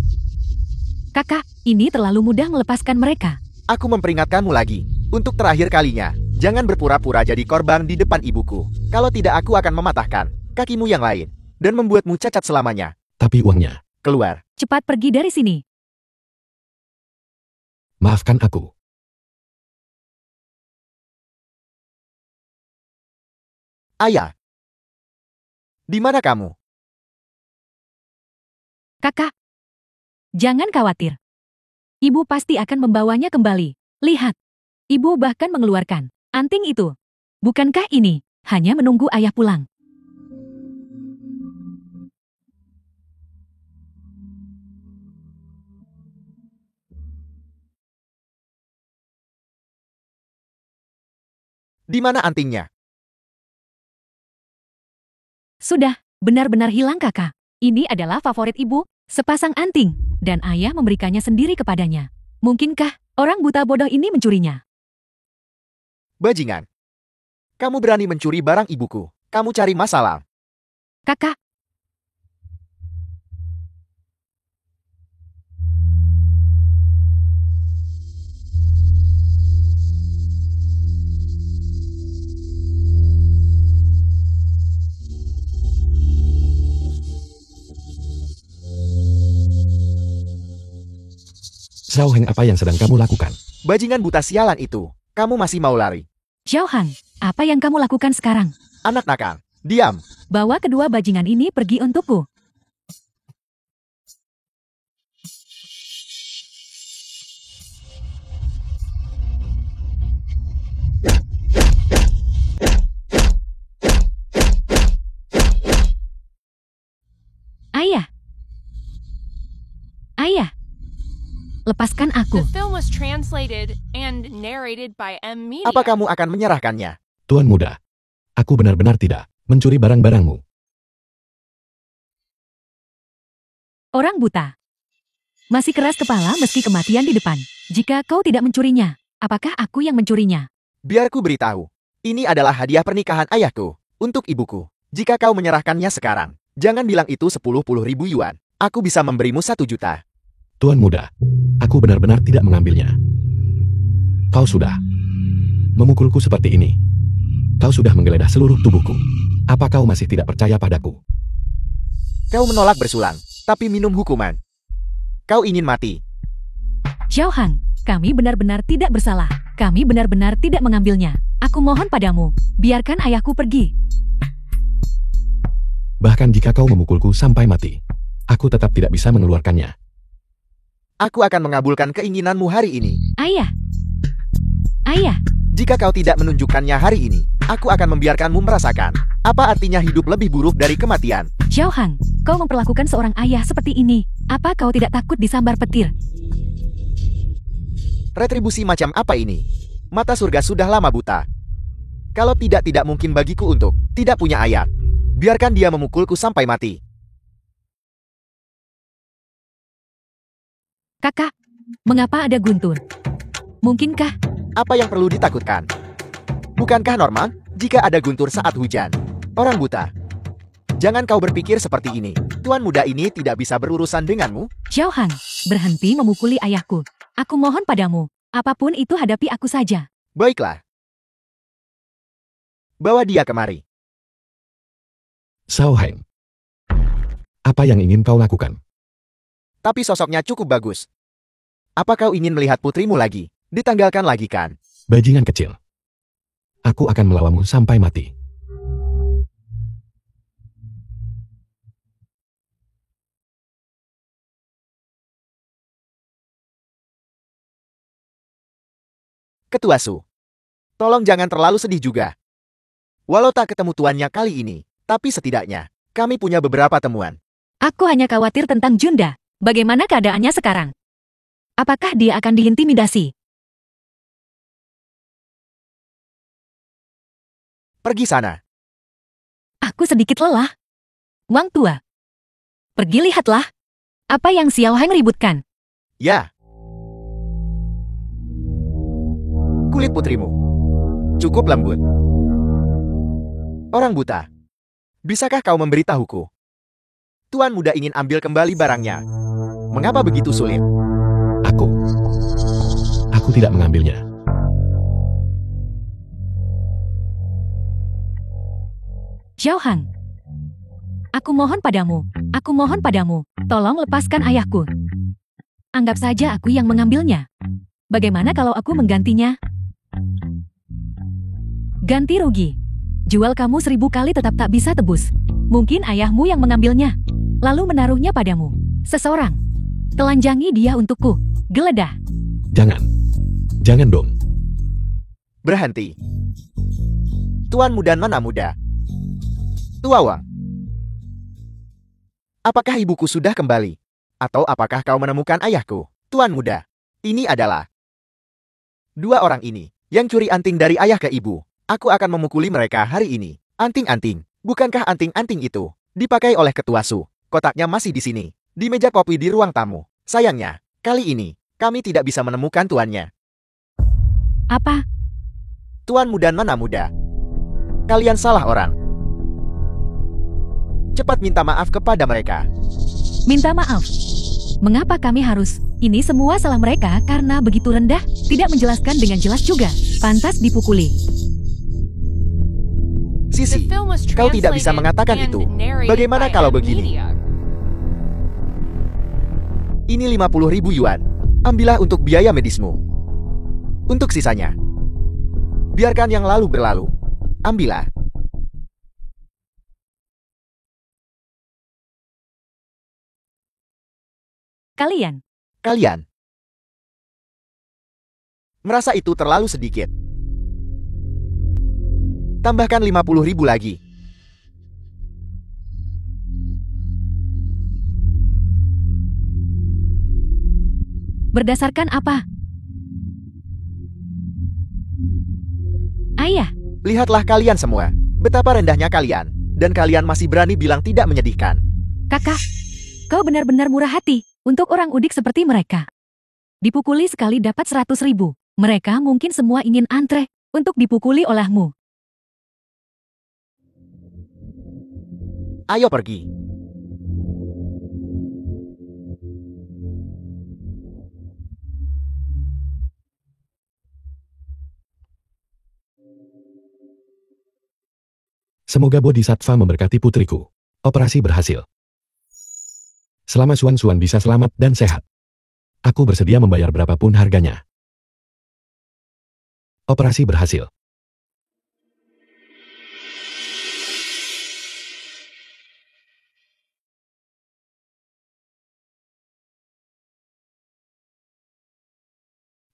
Kakak, ini terlalu mudah melepaskan mereka. Aku memperingatkanmu lagi. Untuk terakhir kalinya, jangan berpura-pura jadi korban di depan ibuku. Kalau tidak aku akan mematahkan kakimu yang lain dan membuatmu cacat selamanya. Tapi uangnya. Keluar. Cepat pergi dari sini. Maafkan aku. Ayah. Di mana kamu? Kakak, jangan khawatir. Ibu pasti akan membawanya kembali. Lihat, ibu bahkan mengeluarkan anting itu. Bukankah ini hanya menunggu ayah pulang? Di mana antingnya? Sudah, benar-benar hilang kakak. Ini adalah favorit ibu, sepasang anting, dan ayah memberikannya sendiri kepadanya. Mungkinkah orang buta bodoh ini mencurinya? Bajingan. Kamu berani mencuri barang ibuku. Kamu cari masalah. Kakak, Xiao Heng, apa yang sedang kamu lakukan? Bajingan buta sialan itu. Kamu masih mau lari? Xiao Hang, apa yang kamu lakukan sekarang? Anak nakal. Diam. Bawa kedua bajingan ini pergi untukku. Ayah. Ayah. Lepaskan aku. The film was translated and narrated by M Media. Apa kamu akan menyerahkannya? Tuan muda. Aku benar-benar tidak mencuri barang-barangmu. Orang buta. Masih keras kepala meski kematian di depan. Jika kau tidak mencurinya, apakah aku yang mencurinya? Biar ku beritahu. Ini adalah hadiah pernikahan ayahku untuk ibuku. Jika kau menyerahkannya sekarang, jangan bilang itu 10.000 yuan. Aku bisa memberimu 1 juta. Tuan muda, aku benar-benar tidak mengambilnya. Kau sudah memukulku seperti ini. Kau sudah menggeledah seluruh tubuhku. Apa kau masih tidak percaya padaku? Kau menolak bersulang, tapi minum hukuman. Kau ingin mati. Xiao Hang, kami benar-benar tidak bersalah. Kami benar-benar tidak mengambilnya. Aku mohon padamu, biarkan ayahku pergi. Bahkan jika kau memukulku sampai mati, aku tetap tidak bisa mengeluarkannya. Aku akan mengabulkan keinginanmu hari ini. Ayah. Ayah. Jika kau tidak menunjukkannya hari ini, aku akan membiarkanmu merasakan apa artinya hidup lebih buruk dari kematian. Xiao Hang, kau memperlakukan seorang ayah seperti ini. Apa kau tidak takut disambar petir? Retribusi macam apa ini? Mata surga sudah lama buta. Kalau tidak mungkin bagiku untuk tidak punya ayah. Biarkan dia memukulku sampai mati. Kakak, mengapa ada guntur? Mungkinkah? Apa yang perlu ditakutkan? Bukankah normal jika ada guntur saat hujan? Orang buta. Jangan kau berpikir seperti ini. Tuan muda ini tidak bisa berurusan denganmu. Xiao Hang, berhenti memukuli ayahku. Aku mohon padamu, apapun itu hadapi aku saja. Baiklah. Bawa dia kemari. Xiao Heng, apa yang ingin kau lakukan? Tapi sosoknya cukup bagus. Apa kau ingin melihat putrimu lagi? Ditanggalkan lagi kan? Bajingan kecil. Aku akan melawanmu sampai mati. Ketua Su. Tolong jangan terlalu sedih juga. Walau tak ketemu tuannya kali ini, tapi setidaknya, kami punya beberapa temuan. Aku hanya khawatir tentang Junda. Bagaimana keadaannya sekarang? Apakah dia akan diintimidasi? Pergi sana. ayahku sedikit lelah. Wang Tua, pergi lihatlah. Apa yang Xiao Heng ributkan? Ya. Kulit putrimu cukup lembut. Orang buta, bisakah kau memberitahuku? Tuan muda ingin ambil kembali barangnya. Mengapa begitu sulit? Aku tidak mengambilnya. Xiao Hang, aku mohon padamu, tolong lepaskan ayahku. Anggap saja aku yang mengambilnya. Bagaimana kalau aku menggantinya? Ganti rugi. Jual kamu 1000 kali tetap tak bisa tebus. Mungkin ayahmu yang mengambilnya, lalu menaruhnya padamu. Seseorang. Telanjangi dia untukku. Geledah. Jangan dong. Berhenti. Tuan muda nona muda. Tua Wang. Apakah ibuku sudah kembali? Atau apakah kau menemukan ayahku? Tuan muda, ini adalah 2 orang ini yang curi anting dari ayah ke ibu. Aku akan memukuli mereka hari ini. Anting-anting. Bukankah anting-anting itu dipakai oleh Ketua Su? Kotaknya masih di sini, di meja kopi di ruang tamu. Sayangnya, kali ini kami tidak bisa menemukan tuannya. Apa? Tuan muda nona muda, kalian salah orang. Cepat minta maaf kepada mereka. Minta maaf. Mengapa kami harus? Ini semua salah mereka karena begitu rendah, tidak menjelaskan dengan jelas juga. Pantas dipukuli. Sisi, kau tidak bisa mengatakan itu. Bagaimana kalau begini? Ini 50.000 yuan. Ambillah untuk biaya medismu. Untuk sisanya, biarkan yang lalu berlalu. Ambillah. Kalian merasa itu terlalu sedikit. Tambahkan 50.000 lagi. Berdasarkan apa? Ayah, Lihatlah kalian semua, betapa rendahnya kalian. Dan kalian masih berani bilang tidak menyedihkan. kakak, kau benar-benar murah hati untuk orang udik seperti mereka. Dipukuli sekali dapat 100.000. Mereka mungkin semua ingin antre untuk dipukuli olehmu. Ayo pergi. Semoga Bodhisattva memberkati putriku. Operasi berhasil. Selama Suan bisa selamat dan sehat, aku bersedia membayar berapapun harganya. Operasi berhasil.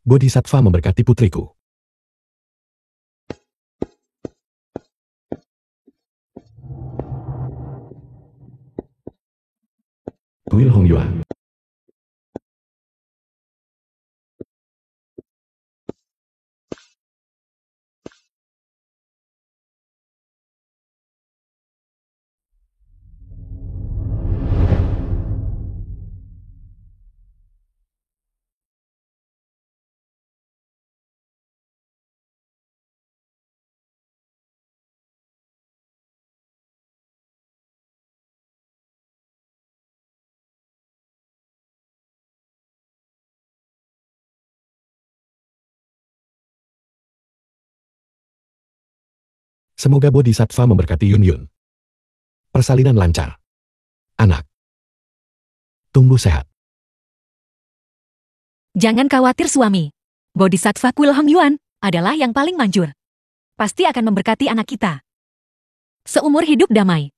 Bodhisattva memberkati putriku. Will Hong Yuan. Semoga Bodhisattva memberkati Yun Yun. Persalinan lancar. Anak. Tumbuh sehat. Jangan khawatir suami. Bodhisattva Kuil Hong Yuan adalah yang paling manjur. Pasti akan memberkati anak kita. Seumur hidup damai.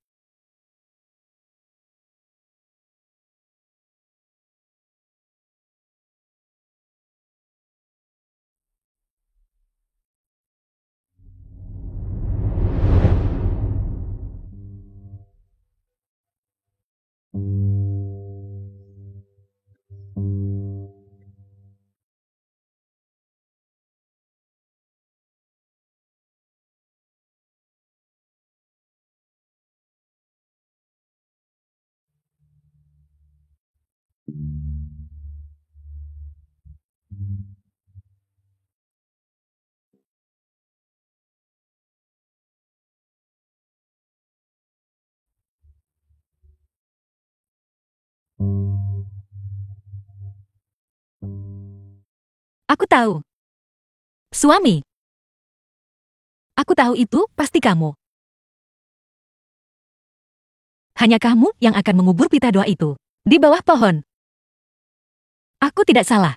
Aku tahu. Suami. Aku tahu itu pasti kamu. Hanya kamu yang akan mengubur pita doa itu. Di bawah pohon. Aku tidak salah.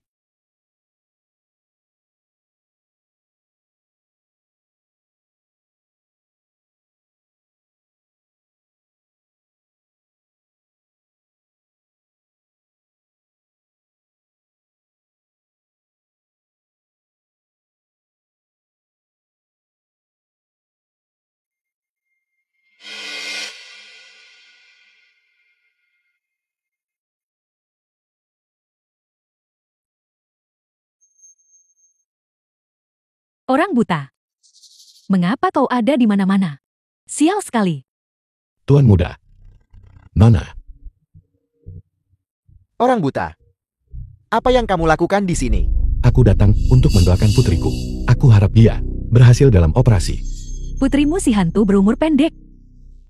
Orang buta. Mengapa kau ada di mana-mana? Sial sekali. Tuan muda. Nona, Orang buta. Apa yang kamu lakukan di sini? aku datang untuk mendoakan putriku. Aku harap dia berhasil dalam operasi. Putrimu si hantu berumur pendek.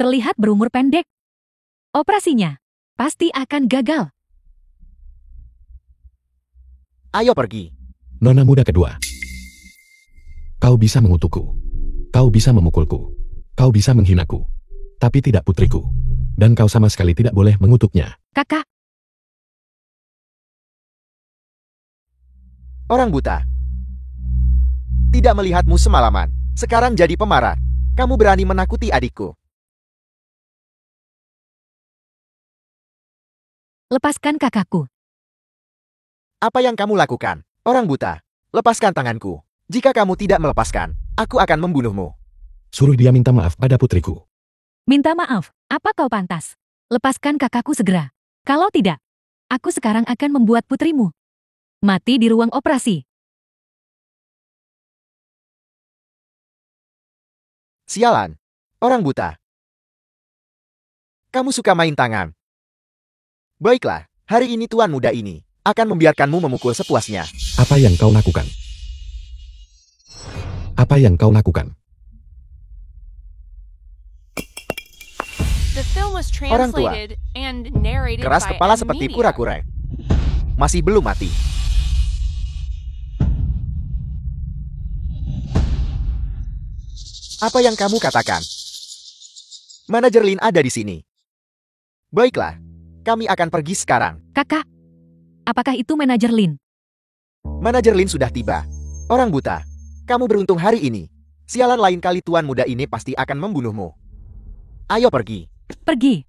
Terlihat berumur pendek. Operasinya pasti akan gagal. Ayo pergi. Nona muda kedua. Kau bisa mengutukku. Kau bisa memukulku. Kau bisa menghinaku. Tapi tidak putriku. Dan kau sama sekali tidak boleh mengutuknya. Kakak, Orang buta. Tidak melihatmu semalaman. Sekarang jadi pemarah. Kamu berani menakuti adikku. lepaskan kakakku. Apa yang kamu lakukan? Orang buta. Lepaskan tanganku. Jika kamu tidak melepaskan, aku akan membunuhmu. Suruh dia minta maaf pada putriku. Minta maaf, apa kau pantas? Lepaskan kakakku segera. Kalau tidak, aku sekarang akan membuat putrimu mati di ruang operasi. Sialan. Orang buta. Kamu suka main tangan. Baiklah, hari ini tuan muda ini akan membiarkanmu memukul sepuasnya. Apa yang kau lakukan? Apa yang kau lakukan? The film was Orang tua. translated and narrated Keras by kepala M. seperti Media. kura-kura. Masih belum mati. Apa yang kamu katakan? Manajer Lin ada di sini. Baiklah, kami akan pergi sekarang. Kakak, apakah itu manajer Lin? Manajer Lin sudah tiba. Orang buta, kamu beruntung hari ini. Sialan lain kali tuan muda ini pasti akan membunuhmu. Ayo pergi. Pergi.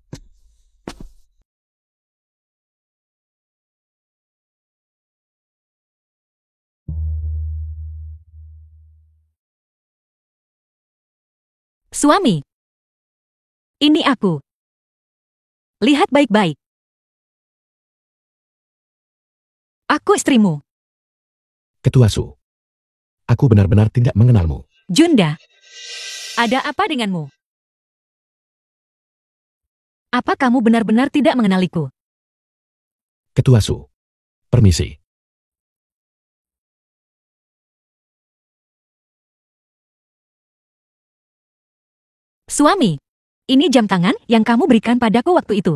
Suami. Ini aku. Lihat baik-baik. Aku istrimu. Ketua Su. Aku benar-benar tidak mengenalmu. Junda. Ada apa denganmu? Apa kamu benar-benar tidak mengenaliku? Ketua Su. Permisi. Suami. Ini jam tangan yang kamu berikan padaku waktu itu.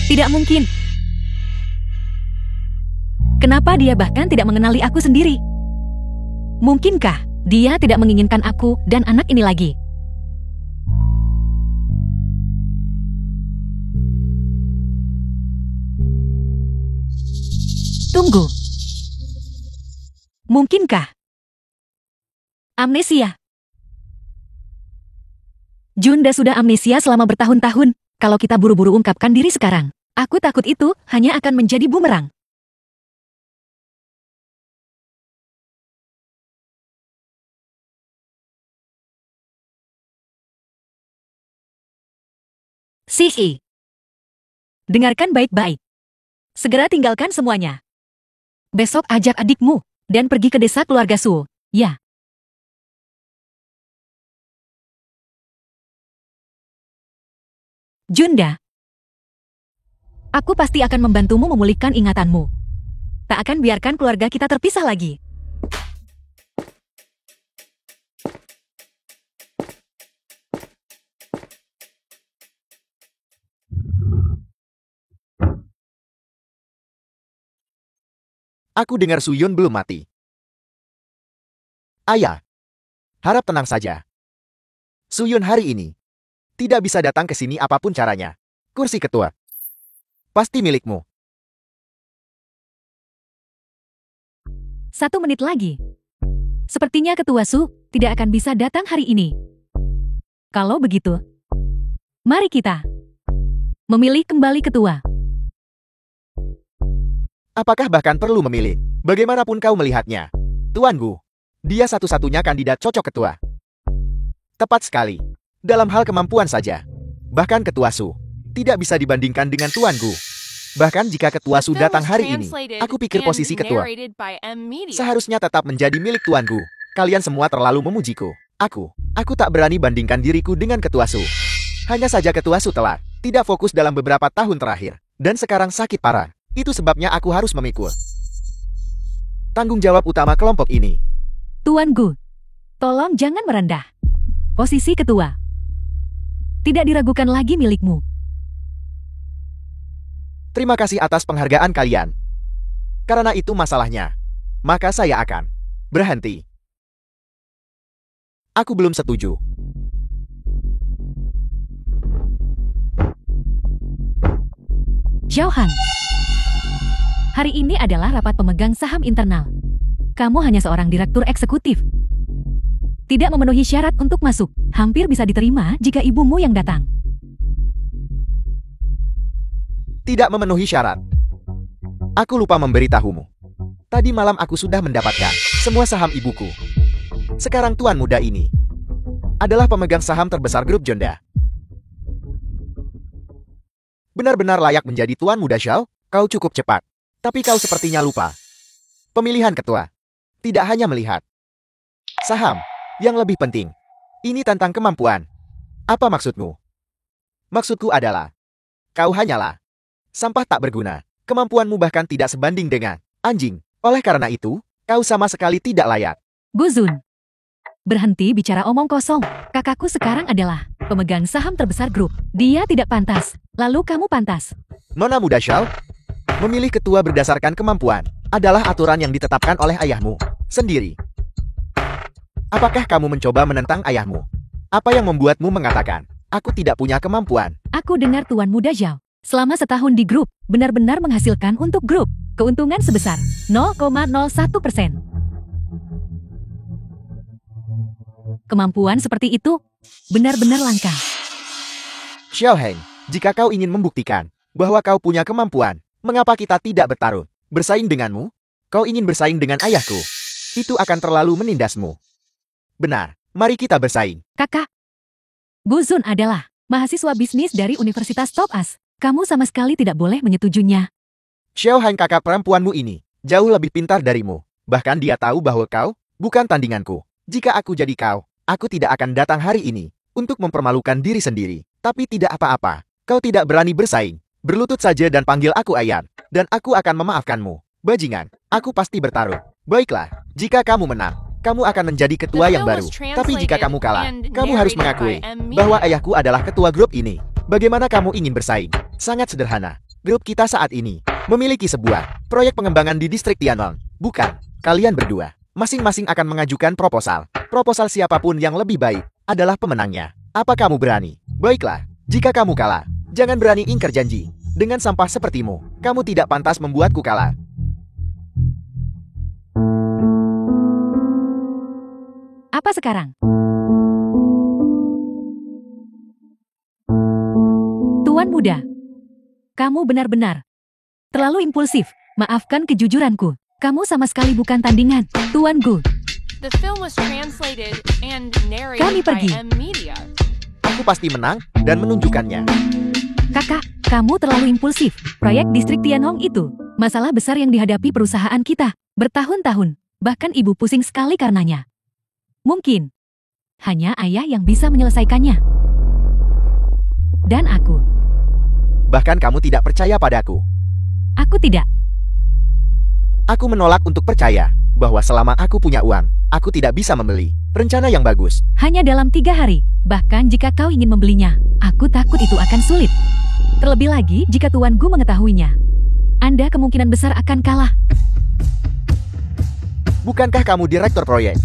Tidak mungkin. Kenapa dia bahkan tidak mengenali aku sendiri? Mungkinkah dia tidak menginginkan aku dan anak ini lagi? Tunggu. Mungkinkah? Amnesia. Junda sudah amnesia selama bertahun-tahun. Kalau kita buru-buru ungkapkan diri sekarang, aku takut itu hanya akan menjadi bumerang. Sisi. Dengarkan baik-baik. Segera tinggalkan semuanya. Besok ajak adikmu dan pergi ke desa keluarga Su. Ya. Junda. Aku pasti akan membantumu memulihkan ingatanmu. Tak akan biarkan keluarga kita terpisah lagi. Aku dengar Suyun belum mati. Ayah, harap tenang saja. Suyun hari ini tidak bisa datang ke sini apapun caranya. Kursi ketua pasti milikmu. 1 menit lagi. Sepertinya Ketua Su tidak akan bisa datang hari ini. Kalau begitu, mari kita memilih kembali ketua. Apakah bahkan perlu memilih? Bagaimanapun kau melihatnya, Tuan Gu, dia satu-satunya kandidat cocok ketua. Tepat sekali. Dalam hal kemampuan saja, bahkan Ketua Su tidak bisa dibandingkan dengan Tuan Gu. Bahkan jika Ketua Su datang hari ini, aku pikir posisi ketua seharusnya tetap menjadi milik Tuan Gu. Kalian semua terlalu memujiku. Aku tak berani bandingkan diriku dengan Ketua Su. Hanya saja Ketua Su telat, tidak fokus dalam beberapa tahun terakhir, dan sekarang sakit parah. Itu sebabnya aku harus memikul tanggung jawab utama kelompok ini. Tuan Gu, tolong jangan merendah. Posisi ketua tidak diragukan lagi milikmu. Terima kasih atas penghargaan kalian. Karena itu masalahnya, maka saya akan berhenti. Aku belum setuju. Xiao Han, hari ini adalah rapat pemegang saham internal. Kamu hanya seorang direktur eksekutif. Tidak memenuhi syarat untuk masuk. Hampir bisa diterima jika ibumu yang datang. Tidak memenuhi syarat. Aku lupa memberitahumu. Tadi malam aku sudah mendapatkan semua saham ibuku. Sekarang tuan muda ini adalah pemegang saham terbesar grup Jonda. Benar-benar layak menjadi tuan muda, Xiao. Kau cukup cepat. Tapi kau sepertinya lupa. Pemilihan ketua tidak hanya melihat saham. Yang lebih penting, ini tentang kemampuan. Apa maksudmu? Maksudku adalah, kau hanyalah sampah tak berguna. Kemampuanmu bahkan tidak sebanding dengan anjing. Oleh karena itu, kau sama sekali tidak layak. Guzun, berhenti bicara omong kosong. Kakakku sekarang adalah pemegang saham terbesar grup. Dia tidak pantas. Lalu kamu pantas. Nona muda Xiao, memilih ketua berdasarkan kemampuan adalah aturan yang ditetapkan oleh ayahmu sendiri. Apakah kamu mencoba menentang ayahmu? Apa yang membuatmu mengatakan, aku tidak punya kemampuan? Aku dengar Tuan Muda Zhao selama setahun di grup, benar-benar menghasilkan untuk grup keuntungan sebesar 0,01%. Kemampuan seperti itu benar-benar langka. Xiao Heng, jika kau ingin membuktikan bahwa kau punya kemampuan, mengapa kita tidak bertarung? Bersaing denganmu? Kau ingin bersaing dengan ayahku? Itu akan terlalu menindasmu. Benar, mari kita bersaing. Kakak, Guzun adalah mahasiswa bisnis dari Universitas Top As. Kamu sama sekali tidak boleh menyetujuinya. Xiao Han, kakak perempuanmu ini jauh lebih pintar darimu. Bahkan dia tahu bahwa kau bukan tandinganku. Jika aku jadi kau, aku tidak akan datang hari ini untuk mempermalukan diri sendiri. Tapi tidak apa-apa, kau tidak berani bersaing. Berlutut saja dan panggil aku ayah, dan aku akan memaafkanmu. Bajingan, aku pasti bertaruh. Baiklah, jika kamu menang, kamu akan menjadi ketua yang baru. Tapi jika kamu kalah, kamu harus mengakui bahwa ayahku adalah ketua grup ini. Bagaimana kamu ingin bersaing? Sangat sederhana. Grup kita saat ini memiliki sebuah proyek pengembangan di distrik Tianwang. Bukan, kalian berdua masing-masing akan mengajukan proposal. Proposal siapapun yang lebih baik adalah pemenangnya. Apa kamu berani? Baiklah, jika kamu kalah, jangan berani ingkar janji. Dengan sampah sepertimu, kamu tidak pantas membuatku kalah. Apa sekarang? Tuan muda, kamu benar-benar terlalu impulsif. Maafkan kejujuranku. Kamu sama sekali bukan tandingan, Tuan Gu. The film was translated and narrated Kami pergi. by M Media. Aku pasti menang dan menunjukkannya. Kakak, kamu terlalu impulsif. Proyek distrik Tianhong itu masalah besar yang dihadapi perusahaan kita bertahun-tahun. Bahkan ibu pusing sekali karenanya. Mungkin hanya ayah yang bisa menyelesaikannya. Dan aku. Bahkan kamu tidak percaya padaku. Aku tidak. Aku menolak untuk percaya bahwa selama aku punya uang, aku tidak bisa membeli rencana yang bagus. Hanya dalam 3 hari. Bahkan jika kau ingin membelinya, aku takut itu akan sulit. Terlebih lagi jika Tuan Gu mengetahuinya. Anda kemungkinan besar akan kalah. Bukankah kamu direktur proyek?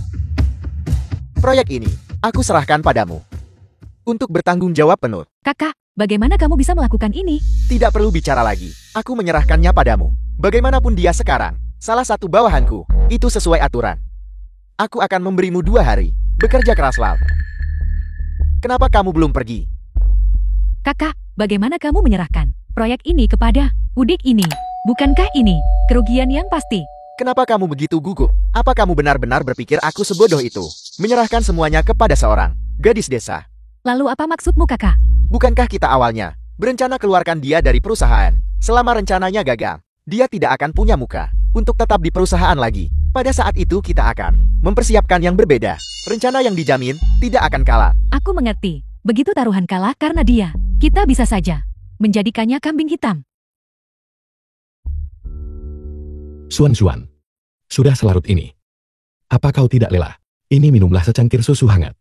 Proyek ini, aku serahkan padamu. Untuk bertanggung jawab penuh. Kakak, bagaimana kamu bisa melakukan ini? Tidak perlu bicara lagi. Aku menyerahkannya padamu. Bagaimanapun dia sekarang, salah satu bawahanku. Itu sesuai aturan. Aku akan memberimu 2 hari. Bekerja keraslah. Kenapa kamu belum pergi? Kakak, bagaimana kamu menyerahkan proyek ini kepada Udik ini? Bukankah ini kerugian yang pasti? Kenapa kamu begitu gugup? Apa kamu benar-benar berpikir aku sebodoh itu? Menyerahkan semuanya kepada seorang gadis desa. Lalu apa maksudmu, kakak? Bukankah kita awalnya berencana keluarkan dia dari perusahaan? Selama rencananya gagal, dia tidak akan punya muka untuk tetap di perusahaan lagi. Pada saat itu kita akan mempersiapkan yang berbeda. Rencana yang dijamin tidak akan kalah. Aku mengerti. Begitu taruhan kalah karena dia, kita bisa saja menjadikannya kambing hitam. Suan, sudah selarut ini. Apa kau tidak lelah? Ini minumlah secangkir susu hangat.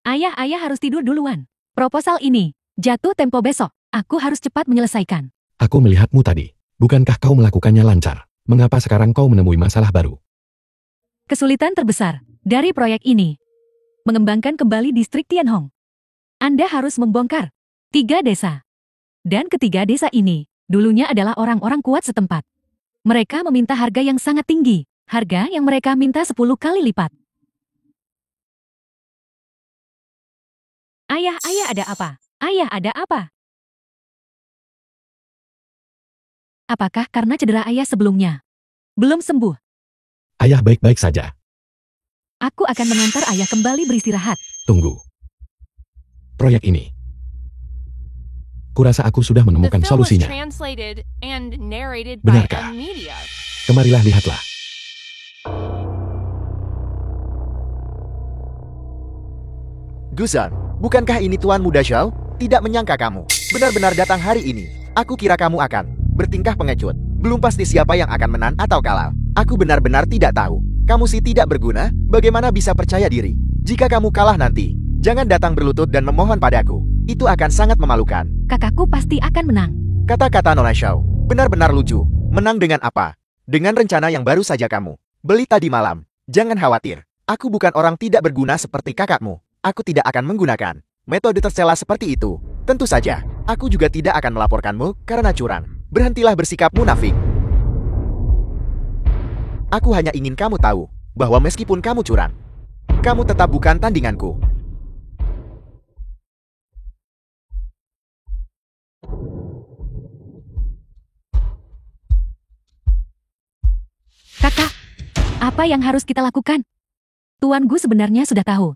Ayah harus tidur duluan. Proposal ini jatuh tempo besok. Aku harus cepat menyelesaikan. Aku melihatmu tadi. Bukankah kau melakukannya lancar? Mengapa sekarang kau menemui masalah baru? Kesulitan terbesar dari proyek ini mengembangkan kembali distrik Tianhong. Anda harus membongkar 3 desa. Dan ketiga desa ini dulunya adalah orang-orang kuat setempat. Mereka meminta harga yang sangat tinggi. Harga yang mereka minta 10 kali lipat. Ayah, ada apa? Ayah, ada apa? Apakah karena cedera ayah sebelumnya belum sembuh? Ayah baik-baik saja. Aku akan mengantar ayah kembali beristirahat. Tunggu. Proyek ini. Kurasa aku sudah menemukan The film was solusinya. translated and narrated by Benarkah? Media. Kemarilah lihatlah. Guzan, bukankah ini Tuan Muda Xiao? Tidak menyangka kamu benar-benar datang hari ini. Aku kira kamu akan bertingkah pengecut. Belum pasti siapa yang akan menang atau kalah. Aku benar-benar tidak tahu. Kamu sih tidak berguna, bagaimana bisa percaya diri? Jika kamu kalah nanti, jangan datang berlutut dan memohon padaku. Itu akan sangat memalukan. Kakakku pasti akan menang. Kata-kata Nona Xiao benar-benar lucu. Menang dengan apa? Dengan rencana yang baru saja kamu beli tadi malam. Jangan khawatir. Aku bukan orang tidak berguna seperti kakakmu. Aku tidak akan menggunakan metode tercela seperti itu. Tentu saja, aku juga tidak akan melaporkanmu karena curang. Berhentilah bersikap munafik. Aku hanya ingin kamu tahu bahwa meskipun kamu curang, kamu tetap bukan tandinganku. Kakak, apa yang harus kita lakukan? Tuan Gu sebenarnya sudah tahu.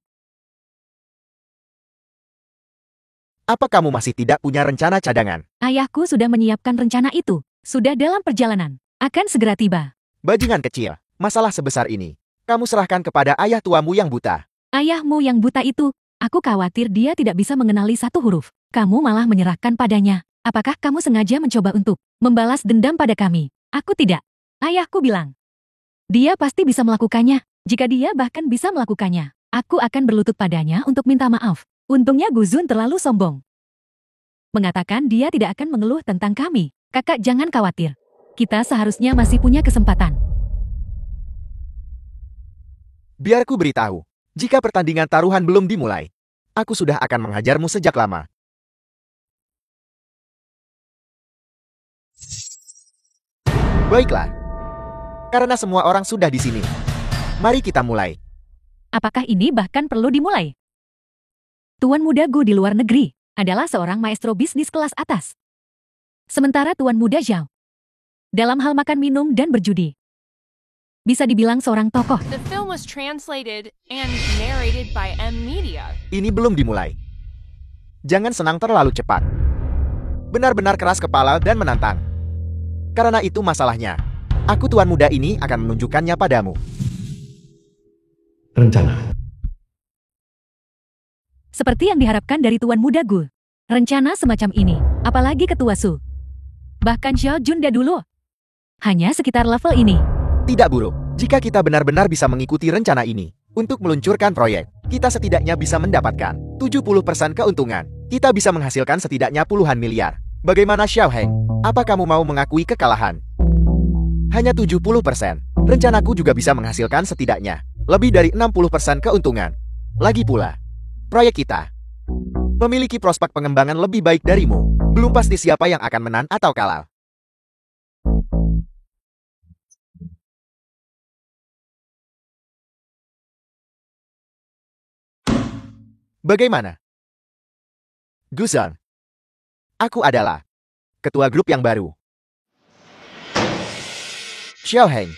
Apa kamu masih tidak punya rencana cadangan? Ayahku sudah menyiapkan rencana itu. Sudah dalam perjalanan. Akan segera tiba. Bajingan kecil, masalah sebesar ini, kamu serahkan kepada ayah tuamu yang buta. Ayahmu yang buta itu, aku khawatir dia tidak bisa mengenali satu huruf. Kamu malah menyerahkan padanya. Apakah kamu sengaja mencoba untuk membalas dendam pada kami? Aku tidak. Ayahku bilang. Dia pasti bisa melakukannya. Jika dia bahkan bisa melakukannya, aku akan berlutut padanya untuk minta maaf. Untungnya Guzun terlalu sombong. Mengatakan dia tidak akan mengeluh tentang kami. Kakak jangan khawatir. Kita seharusnya masih punya kesempatan. Biar ku beritahu, jika pertandingan taruhan belum dimulai, aku sudah akan menghajarmu sejak lama. Baiklah. Karena semua orang sudah di sini. Mari kita mulai. Apakah ini bahkan perlu dimulai? Tuan Muda Gu di luar negeri adalah seorang maestro bisnis kelas atas. Sementara Tuan Muda Zhao dalam hal makan minum dan berjudi bisa dibilang seorang tokoh. The film was translated and narrated by Media. Ini belum dimulai. Jangan senang terlalu cepat. Benar-benar keras kepala dan menantang. Karena itu masalahnya. Aku Tuan Muda ini akan menunjukkannya padamu. Rencana. Seperti yang diharapkan dari Tuan Muda Gu. Rencana semacam ini, apalagi Ketua Su. Bahkan Xiao Junda dulu. Hanya sekitar level ini. Tidak buruk. Jika kita benar-benar bisa mengikuti rencana ini, untuk meluncurkan proyek, kita setidaknya bisa mendapatkan 70% keuntungan. Kita bisa menghasilkan setidaknya puluhan miliar. Bagaimana Xiao Heng? Apa kamu mau mengakui kekalahan? Hanya 70%. rencanaku juga bisa menghasilkan setidaknya lebih dari 60% keuntungan. Lagi pula, proyek kita memiliki prospek pengembangan lebih baik darimu. Belum pasti siapa yang akan menang atau kalah. Bagaimana? Gusan, aku adalah ketua grup yang baru. Xiao Heng.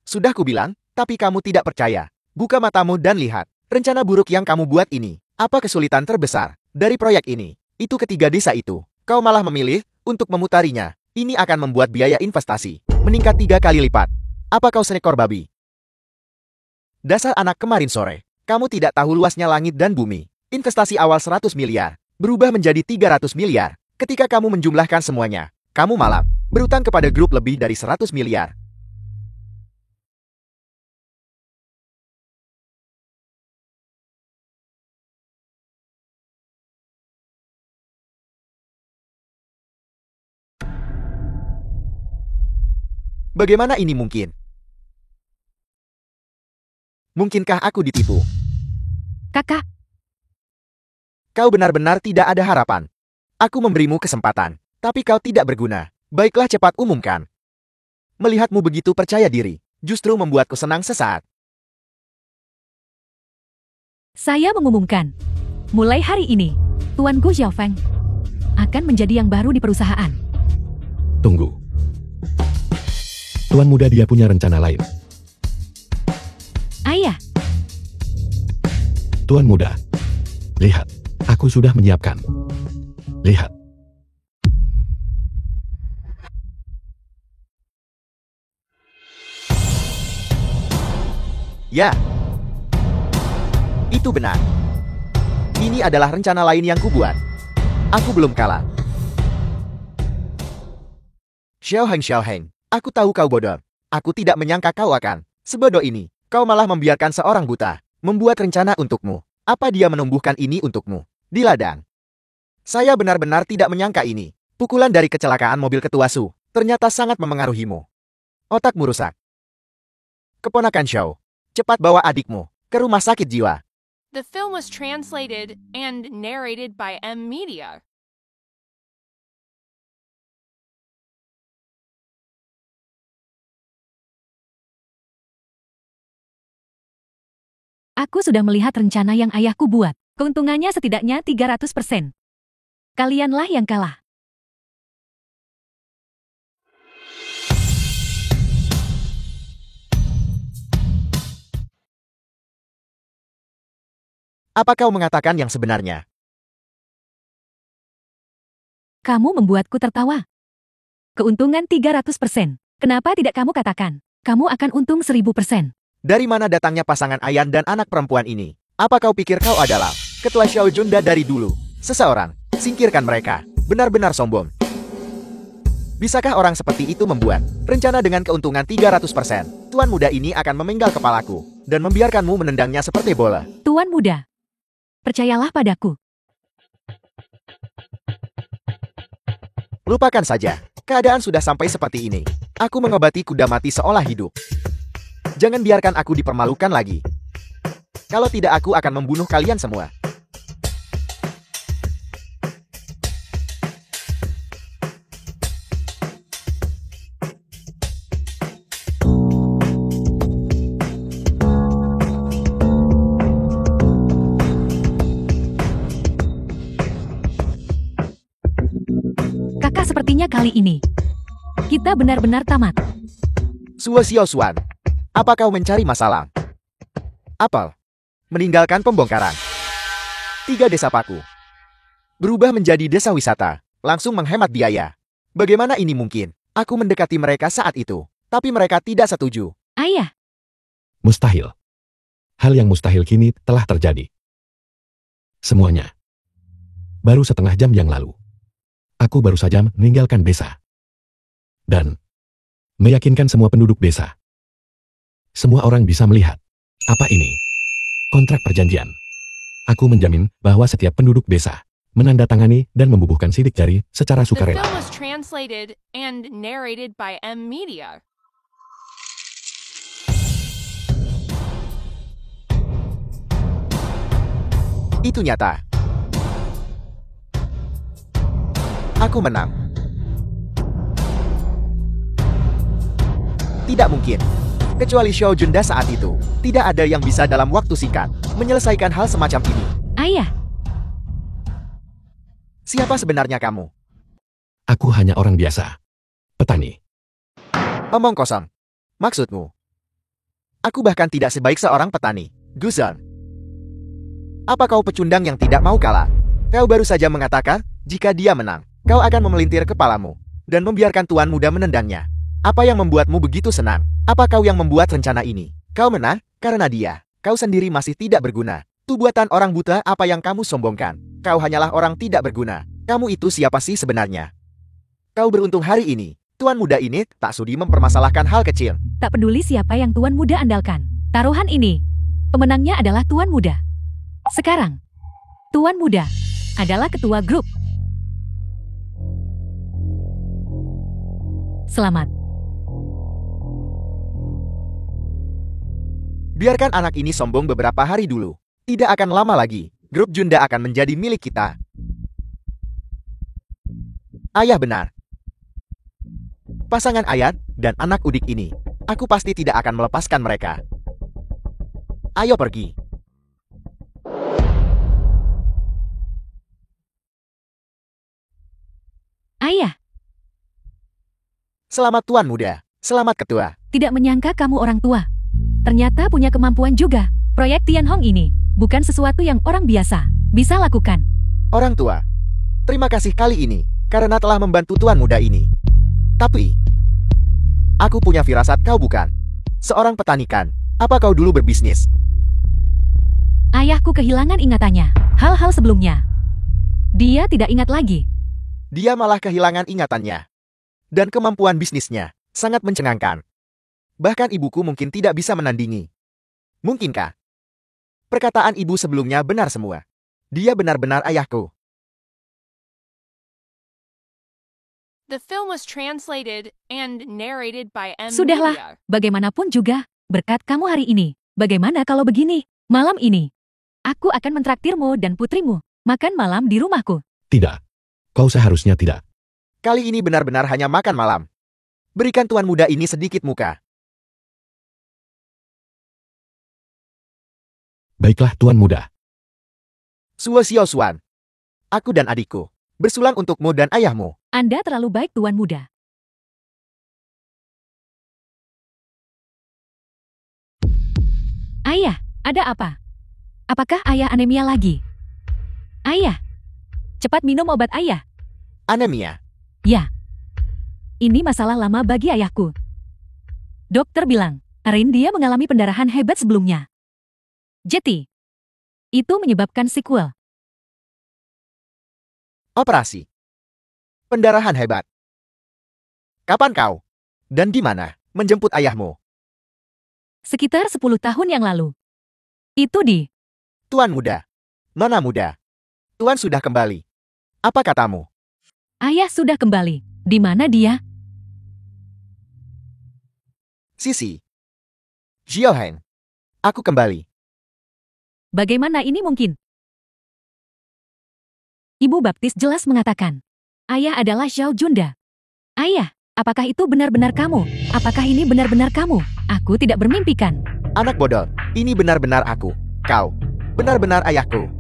Sudah kubilang, tapi kamu tidak percaya. Buka matamu dan lihat. Rencana buruk yang kamu buat ini. Apa kesulitan terbesar dari proyek ini? Itu ketiga desa itu. Kau malah memilih untuk memutarinya. Ini akan membuat biaya investasi meningkat 3 kali lipat. Apa kau seekor babi? Dasar anak kemarin sore. Kamu tidak tahu luasnya langit dan bumi. Investasi awal 100 miliar. Berubah menjadi 300 miliar. Ketika kamu menjumlahkan semuanya, kamu malah berutang kepada grup lebih dari 100 miliar. Bagaimana ini mungkin? Mungkinkah aku ditipu? Kakak, Kau benar-benar tidak ada harapan. Aku memberimu kesempatan, tapi kau tidak berguna. Baiklah, cepat umumkan. Melihatmu begitu percaya diri, justru membuatku senang sesaat. saya mengumumkan. Mulai hari ini, Tuan Gu Xiaofeng akan menjadi yang baru di perusahaan. Tunggu. Tuan muda dia punya rencana lain. Ayah, Tuan muda, lihat. Aku sudah menyiapkan. Lihat. Ya. Itu benar. Ini adalah rencana lain yang kubuat. Aku belum kalah. Xiao Heng, aku tahu kau bodoh. Aku tidak menyangka kau akan sebodoh ini. Kau malah membiarkan seorang buta membuat rencana untukmu. Apa dia menumbuhkan ini untukmu di ladang? Saya benar-benar tidak menyangka ini. Pukulan dari kecelakaan mobil ketua Su ternyata sangat memengaruhimu. Otakmu rusak. Keponakan Xiao, cepat bawa adikmu ke rumah sakit jiwa. The film was translated and narrated by M Media. aku sudah melihat rencana yang ayahku buat. Keuntungannya setidaknya 300%. Kalianlah yang kalah. Apa kau mengatakan yang sebenarnya? Kamu membuatku tertawa. Keuntungan 300%. Kenapa tidak kamu katakan? Kamu akan untung 1000%. Dari mana datangnya pasangan Ayan dan anak perempuan ini? Apa kau pikir kau adalah ketua Xiao Junda dari dulu? Seseorang, singkirkan mereka. Benar-benar sombong. Bisakah orang seperti itu membuat rencana dengan keuntungan 300%? Tuan muda ini akan memenggal kepalaku dan membiarkanmu menendangnya seperti bola. Tuan muda, percayalah padaku. Lupakan saja. Keadaan sudah sampai seperti ini. Aku mengobati kuda mati seolah hidup. Jangan biarkan aku dipermalukan lagi. Kalau tidak, aku akan membunuh kalian semua. Kakak, sepertinya kali ini kita benar-benar tamat. Suo Xiaoshuan, apa kau mencari masalah? Apel, meninggalkan pembongkaran. 3 desa paku berubah menjadi desa wisata, langsung menghemat biaya. Bagaimana ini mungkin? Aku mendekati mereka saat itu, tapi mereka tidak setuju. Ayah, Mustahil. Hal yang mustahil kini telah terjadi. Semuanya. Baru setengah jam yang lalu. Aku baru saja meninggalkan desa. Dan meyakinkan semua penduduk desa. Semua orang bisa melihat. Apa ini? Kontrak perjanjian. Aku menjamin bahwa setiap penduduk desa menandatangani dan membubuhkan sidik jari secara The sukarela. film was translated and narrated by M Media. Itu nyata. Aku menang. Tidak mungkin. Kecuali Xiao Junda saat itu, tidak ada yang bisa dalam waktu singkat menyelesaikan hal semacam ini. Ayah, Siapa sebenarnya kamu? Aku hanya orang biasa. Petani. Omong kosong. Maksudmu? Aku bahkan tidak sebaik seorang petani. Guzan. Apa kau pecundang yang tidak mau kalah? Kau baru saja mengatakan, jika dia menang, kau akan memelintir kepalamu dan membiarkan tuan muda menendangnya. Apa yang membuatmu begitu senang? Apa kau yang membuat rencana ini? Kau menang karena dia. Kau sendiri masih tidak berguna. Itu buatan orang buta apa yang kamu sombongkan. Kau hanyalah orang tidak berguna. Kamu itu siapa sih sebenarnya? Kau beruntung hari ini. Tuan muda ini tak sudi mempermasalahkan hal kecil. tak peduli siapa yang Tuan Muda andalkan. Taruhan ini, pemenangnya adalah Tuan Muda. Sekarang, Tuan Muda adalah ketua grup. Selamat. Biarkan anak ini sombong beberapa hari dulu. Tidak akan lama lagi, grup Junda akan menjadi milik kita. Ayah benar. Pasangan Ayat dan anak udik ini, aku pasti tidak akan melepaskan mereka. Ayo pergi. Ayah, Selamat Tuan Muda. Selamat Ketua. tidak menyangka kamu orang tua. Ternyata punya kemampuan juga. Proyek Tianhong ini bukan sesuatu yang orang biasa bisa lakukan. Orang tua, terima kasih kali ini karena telah membantu Tuan Muda ini. Tapi, aku punya firasat kau bukan seorang petani kan? Apa kau dulu berbisnis? Ayahku kehilangan ingatannya. Hal-hal sebelumnya. Dia tidak ingat lagi. Dia malah kehilangan ingatannya. Dan kemampuan bisnisnya sangat mencengangkan. Bahkan ibuku mungkin tidak bisa menandingi. Mungkinkah? Perkataan ibu sebelumnya benar semua. Dia benar-benar ayahku. The film was translated and narrated by M Sudahlah, Media. bagaimanapun juga, berkat kamu hari ini. Bagaimana kalau begini? Malam ini, aku akan mentraktirmu dan putrimu makan malam di rumahku. Tidak. Kau seharusnya tidak. Kali ini benar-benar hanya makan malam. Berikan Tuan Muda ini sedikit muka. Baiklah Tuan Muda. Suo Xiao Xuan. Aku dan adikku bersulang untukmu dan ayahmu. Anda terlalu baik, Tuan Muda. Ayah, ada apa? Apakah ayah anemia lagi? Ayah, cepat minum obat ayah. Anemia. Ya, ini masalah lama bagi ayahku. Dokter bilang, dia mengalami pendarahan hebat sebelumnya. Jadi, itu menyebabkan sequel. Operasi. Pendarahan hebat. Kapan kau? Dan di mana menjemput ayahmu? Sekitar 10 tahun yang lalu. Itu di Tuan Muda. Nona Muda. Tuan sudah kembali. Apa katamu? ayah sudah kembali. Di mana dia? Sisi. Xiaoheng. Aku kembali. Bagaimana ini mungkin? Ibu baptis jelas mengatakan, ayah adalah Xiao Junda. Ayah, apakah itu benar-benar kamu? Apakah ini benar-benar kamu? Aku tidak bermimpikan. Anak bodoh, ini benar-benar aku. Kau, benar-benar ayahku.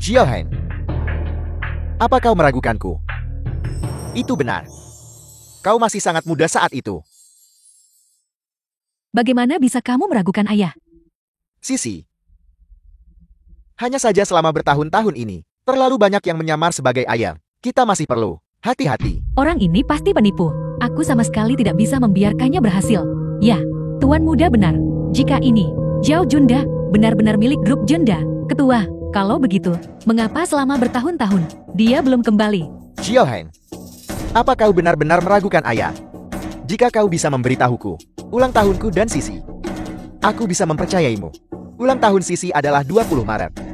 Xiaoheng. Apa kau meragukanku? Itu benar. Kau masih sangat muda saat itu. Bagaimana bisa kamu meragukan ayah? Sisi. Hanya saja selama bertahun-tahun ini, terlalu banyak yang menyamar sebagai ayah. Kita masih perlu hati-hati. Orang ini pasti penipu. Aku sama sekali tidak bisa membiarkannya berhasil. Ya, Tuan Muda benar. Jika ini, Xiao Junda, benar-benar milik grup Junda. Ketua, kalau begitu, mengapa selama bertahun-tahun, dia belum kembali? Xiaoheng. Apa kau benar-benar meragukan ayah? Jika kau bisa memberitahuku, ulang tahunku dan Sisi, aku bisa mempercayaimu. Ulang tahun Sisi adalah 20 Maret.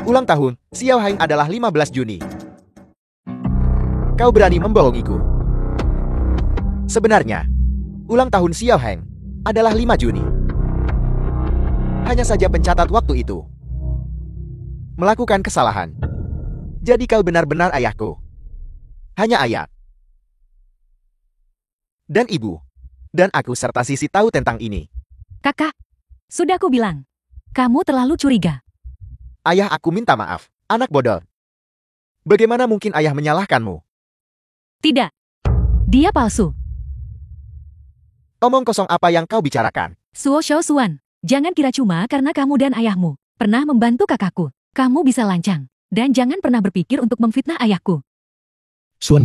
Ulang tahun Xiao Heng adalah 15 Juni. Kau berani membohongiku. Sebenarnya, ulang tahun Xiao Heng adalah 5 Juni. Hanya saja pencatat waktu itu melakukan kesalahan. Jadi kau benar-benar ayahku. Hanya ayah dan ibu dan aku serta Sisi tahu tentang ini. Kakak, sudah ku bilang. Kamu terlalu curiga. Ayah, aku minta maaf, anak bodoh. Bagaimana mungkin ayah menyalahkanmu? Tidak. Dia palsu. Omong kosong apa yang kau bicarakan? Suo Shou Suan, jangan kira cuma karena kamu dan ayahmu pernah membantu kakakku, kamu bisa lancang. Dan jangan pernah berpikir untuk memfitnah ayahku. Suan,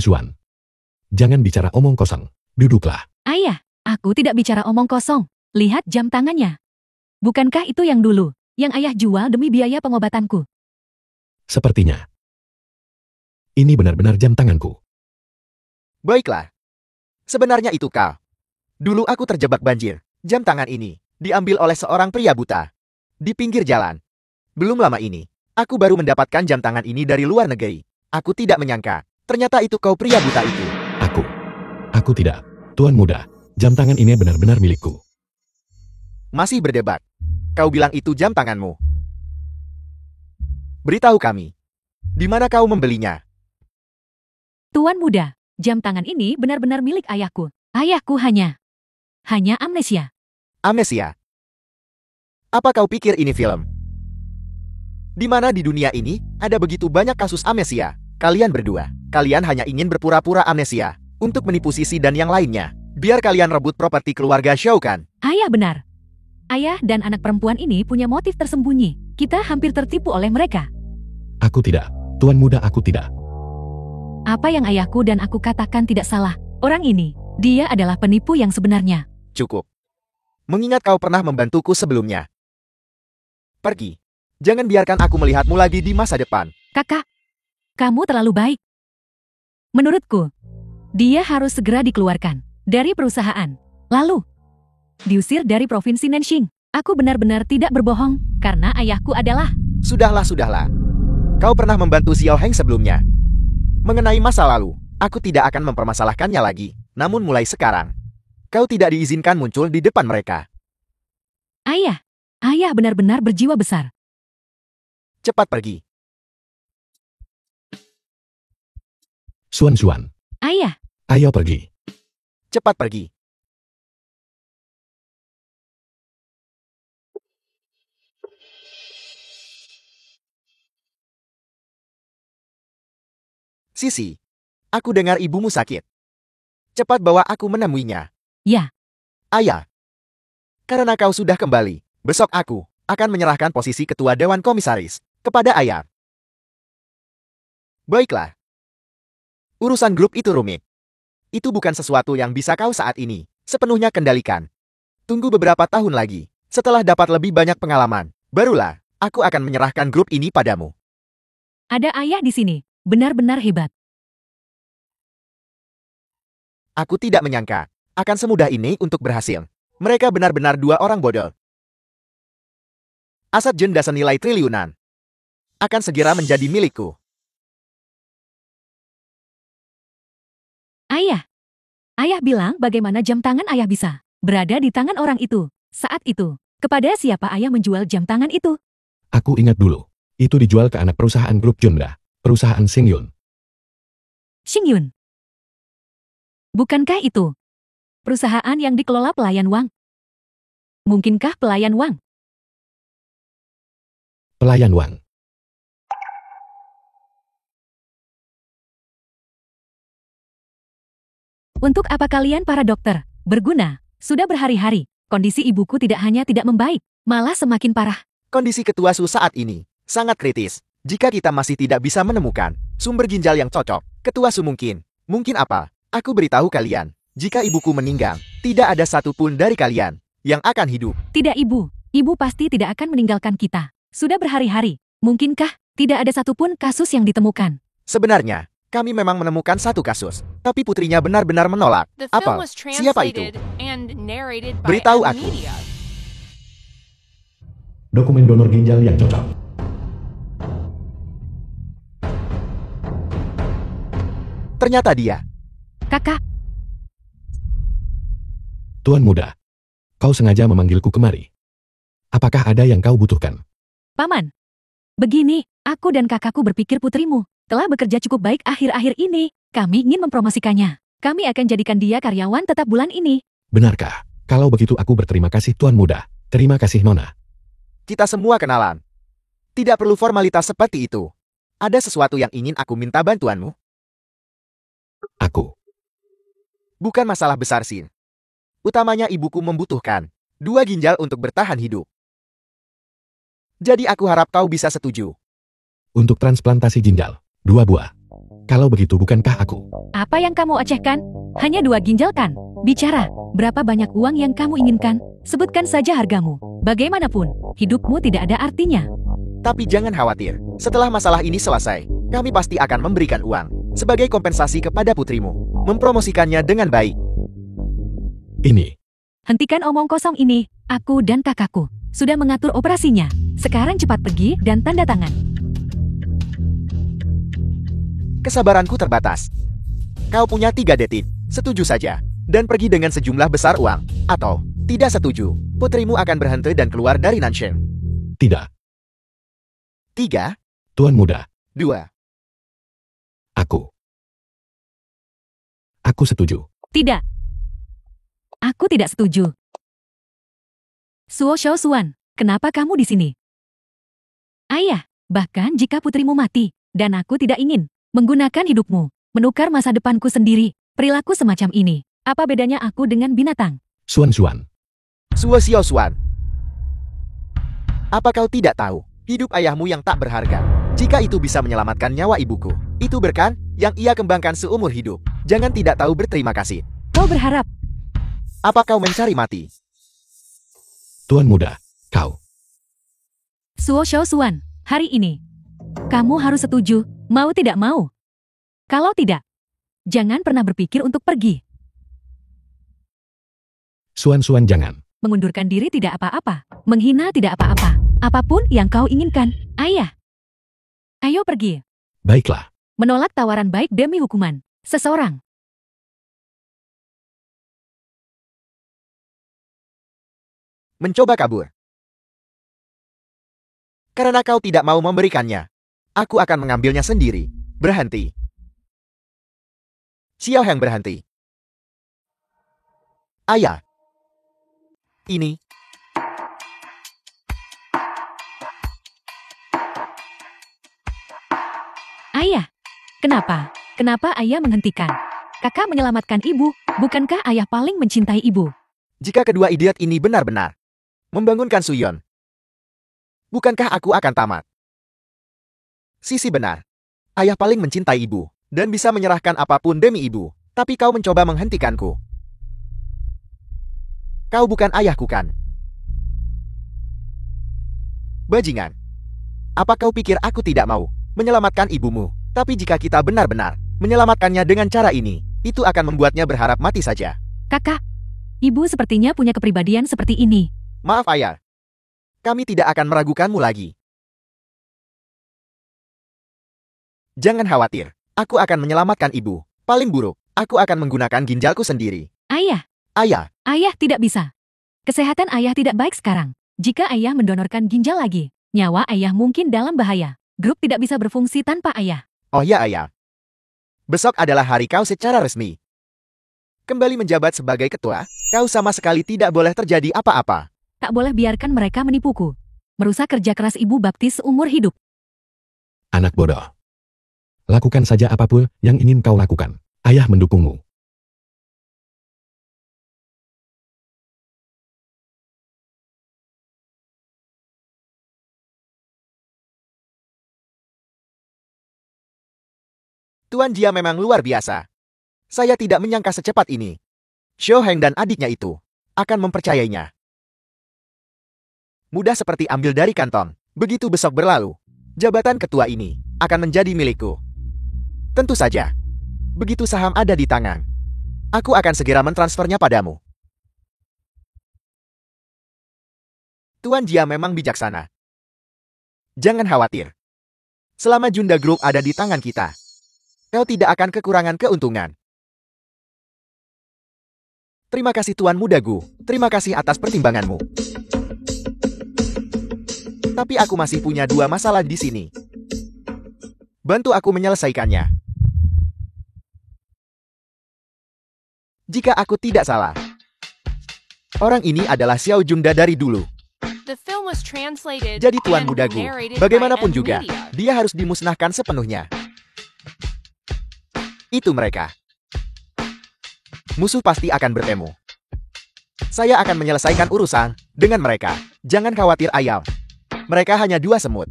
jangan bicara omong kosong. Duduklah. Ayah, aku tidak bicara omong kosong. Lihat jam tangannya. Bukankah itu yang dulu, yang ayah jual demi biaya pengobatanku? Sepertinya. Ini benar-benar jam tanganku. Baiklah. Sebenarnya itu kau. Dulu aku terjebak banjir. Jam tangan ini diambil oleh seorang pria buta di pinggir jalan. Belum lama ini, aku baru mendapatkan jam tangan ini dari luar negeri. Aku tidak menyangka, ternyata itu kau pria buta itu. Aku tidak. Tuan muda, jam tangan ini benar-benar milikku. Masih berdebat. Kau bilang itu jam tanganmu. Beritahu kami, di mana kau membelinya? Tuan muda, jam tangan ini benar-benar milik ayahku. Ayahku hanya amnesia. Amnesia? Apa kau pikir ini film? Di mana di dunia ini ada begitu banyak kasus amnesia? Kalian berdua, kalian hanya ingin berpura-pura amnesia untuk menipu Sisi dan yang lainnya. Biar kalian rebut properti keluarga Shou kan? Ayah benar. Ayah dan anak perempuan ini punya motif tersembunyi. Kita hampir tertipu oleh mereka. Aku tidak. Tuan muda, aku tidak. Apa yang ayahku dan aku katakan tidak salah. Orang ini, dia adalah penipu yang sebenarnya. Cukup. Mengingat kau pernah membantuku sebelumnya. Pergi. Jangan biarkan aku melihatmu lagi di masa depan. Kakak, kamu terlalu baik. Menurutku, dia harus segera dikeluarkan dari perusahaan. Lalu, diusir dari provinsi Nanxing. Aku benar-benar tidak berbohong, karena ayahku adalah... Sudahlah. Kau pernah membantu Xiao Heng sebelumnya. Mengenai masa lalu, aku tidak akan mempermasalahkannya lagi. Namun mulai sekarang, kau tidak diizinkan muncul di depan mereka. Ayah benar-benar berjiwa besar. Cepat pergi. Suan. Ayah. Ayo pergi. Cepat pergi. Sisi, aku dengar ibumu sakit. Cepat bawa aku menemuinya. Ya. Ayah. Karena kau sudah kembali, besok aku akan menyerahkan posisi ketua Dewan Komisaris kepada ayah. Baiklah. Urusan grup itu rumit. Itu bukan sesuatu yang bisa kau saat ini sepenuhnya kendalikan. Tunggu beberapa tahun lagi, setelah dapat lebih banyak pengalaman, barulah aku akan menyerahkan grup ini padamu. Ada ayah di sini, benar-benar hebat. Aku tidak menyangka akan semudah ini untuk berhasil. Mereka benar-benar dua orang bodoh. Aset jenda senilai triliunan akan segera menjadi milikku. Ayah bilang bagaimana jam tangan ayah bisa berada di tangan orang itu. Saat itu, kepada siapa ayah menjual jam tangan itu? Aku ingat dulu. Itu dijual ke anak perusahaan grup Junda, perusahaan Xingyun. Xingyun? Bukankah itu perusahaan yang dikelola pelayan Wang? Mungkinkah pelayan Wang? Pelayan Wang. Untuk apa kalian para dokter berguna? Sudah berhari-hari, kondisi ibuku tidak hanya tidak membaik, malah semakin parah. Kondisi ketua Su saat ini sangat kritis. Jika kita masih tidak bisa menemukan sumber ginjal yang cocok, ketua Su mungkin apa? Aku beritahu kalian, jika ibuku meninggal, tidak ada satupun dari kalian yang akan hidup. Tidak ibu pasti tidak akan meninggalkan kita. Sudah berhari-hari, mungkinkah tidak ada satupun kasus yang ditemukan? Sebenarnya, kami memang menemukan satu kasus, tapi putrinya benar-benar menolak. Apa? Siapa itu? Beritahu aku. Dokumen donor ginjal yang cocok. Ternyata dia. Kakak, Tuan muda, kau sengaja memanggilku kemari. Apakah ada yang kau butuhkan? Paman. Begini, aku dan kakakku berpikir putrimu telah bekerja cukup baik akhir-akhir ini. Kami ingin mempromosikannya. Kami akan jadikan dia karyawan tetap bulan ini. Benarkah? Kalau begitu aku berterima kasih Tuan muda. Terima kasih Nona. Kita semua kenalan. Tidak perlu formalitas seperti itu. Ada sesuatu yang ingin aku minta bantuanmu? Aku. Bukan masalah besar, Sin. Utamanya ibuku membutuhkan 2 ginjal untuk bertahan hidup. Jadi aku harap kau bisa setuju. Untuk transplantasi ginjal. 2 buah. Kalau begitu bukankah aku? Apa yang kamu ocehkan? Hanya 2 ginjal kan? Bicara, berapa banyak uang yang kamu inginkan? Sebutkan saja hargamu. Bagaimanapun, hidupmu tidak ada artinya. Tapi jangan khawatir. Setelah masalah ini selesai, kami pasti akan memberikan uang sebagai kompensasi kepada putrimu. Mempromosikannya dengan baik. Ini. Hentikan omong kosong ini. Aku dan kakakku sudah mengatur operasinya. Sekarang cepat pergi dan tanda tangan. Kesabaranku terbatas. Kau punya 3 detik. Setuju saja. Dan pergi dengan sejumlah besar uang. Atau, tidak setuju. Putrimu akan berhenti dan keluar dari Nanshen. Tidak. 3, Tuan muda. 2. Aku. Aku setuju. Tidak. Aku tidak setuju. Suo Shao Suan, kenapa kamu di sini? Ayah, bahkan jika putrimu mati, dan aku tidak ingin menggunakan hidupmu, menukar masa depanku sendiri, perilaku semacam ini, apa bedanya aku dengan binatang? Suan. Suo Xiao Suan. Apa kau tidak tahu? Hidup ayahmu yang tak berharga. Jika itu bisa menyelamatkan nyawa ibuku, itu berkan yang ia kembangkan seumur hidup. Jangan tidak tahu berterima kasih. Kau berharap Apa kau mencari mati? Tuan muda, kau. Suo Shao Suan, hari ini, kamu harus setuju, mau tidak mau. Kalau tidak, jangan pernah berpikir untuk pergi. Suan jangan. Mengundurkan diri tidak apa-apa, menghina tidak apa-apa. Apapun yang kau inginkan, ayah. Ayo pergi. Baiklah. Menolak tawaran baik demi hukuman seseorang. Mencoba kabur. Karena kau tidak mau memberikannya, aku akan mengambilnya sendiri. Berhenti. Xiao Heng berhenti. Ayah. Ini. Ayah. Kenapa? Kenapa ayah menghentikan? Kakak menyelamatkan ibu, bukankah ayah paling mencintai ibu? Jika kedua idiot ini benar-benar membangunkan Suyon, bukankah aku akan tamat? Sisi benar. Ayah paling mencintai ibu, dan bisa menyerahkan apapun demi ibu. Tapi kau mencoba menghentikanku. Kau bukan ayahku kan? Bajingan. Apa kau pikir aku tidak mau menyelamatkan ibumu? Tapi jika kita benar-benar menyelamatkannya dengan cara ini, itu akan membuatnya berharap mati saja. Kakak, ibu sepertinya punya kepribadian seperti ini. Maaf ayah. Kami tidak akan meragukanmu lagi. Jangan khawatir. Aku akan menyelamatkan ibu. Paling buruk, aku akan menggunakan ginjalku sendiri. Ayah, Ayah, ayah tidak bisa. Kesehatan ayah tidak baik sekarang. Jika ayah mendonorkan ginjal lagi, nyawa ayah mungkin dalam bahaya. Grup tidak bisa berfungsi tanpa ayah. oh ya ayah. Besok adalah hari kau secara resmi. Kembali menjabat sebagai ketua, kau sama sekali tidak boleh terjadi apa-apa. Tak boleh biarkan mereka menipuku. Merusak kerja keras ibu baptis seumur hidup. Anak bodoh. Lakukan saja apapun yang ingin kau lakukan. Ayah mendukungmu. Tuan Jia memang luar biasa. Saya tidak menyangka secepat ini. Xiao Heng dan adiknya itu akan mempercayainya. Mudah seperti ambil dari kantong. Begitu besok berlalu, jabatan ketua ini akan menjadi milikku. Tentu saja. Begitu saham ada di tangan, aku akan segera mentransfernya padamu. Tuan Jia memang bijaksana. Jangan khawatir. Selama Junda Group ada di tangan kita, Kau tidak akan kekurangan keuntungan. Terima kasih Tuan Muda Gu. Terima kasih atas pertimbanganmu. Tapi aku masih punya 2 masalah di sini. Bantu aku menyelesaikannya. Jika aku tidak salah, orang ini adalah Xiao Junda dari dulu. The film was translated Jadi Tuan and Muda Gu, narrated bagaimanapun by juga, M-Media. dia harus dimusnahkan sepenuhnya. Itu mereka. Musuh pasti akan bertemu. Saya akan menyelesaikan urusan dengan mereka. Jangan khawatir Ayal. Mereka hanya 2 semut.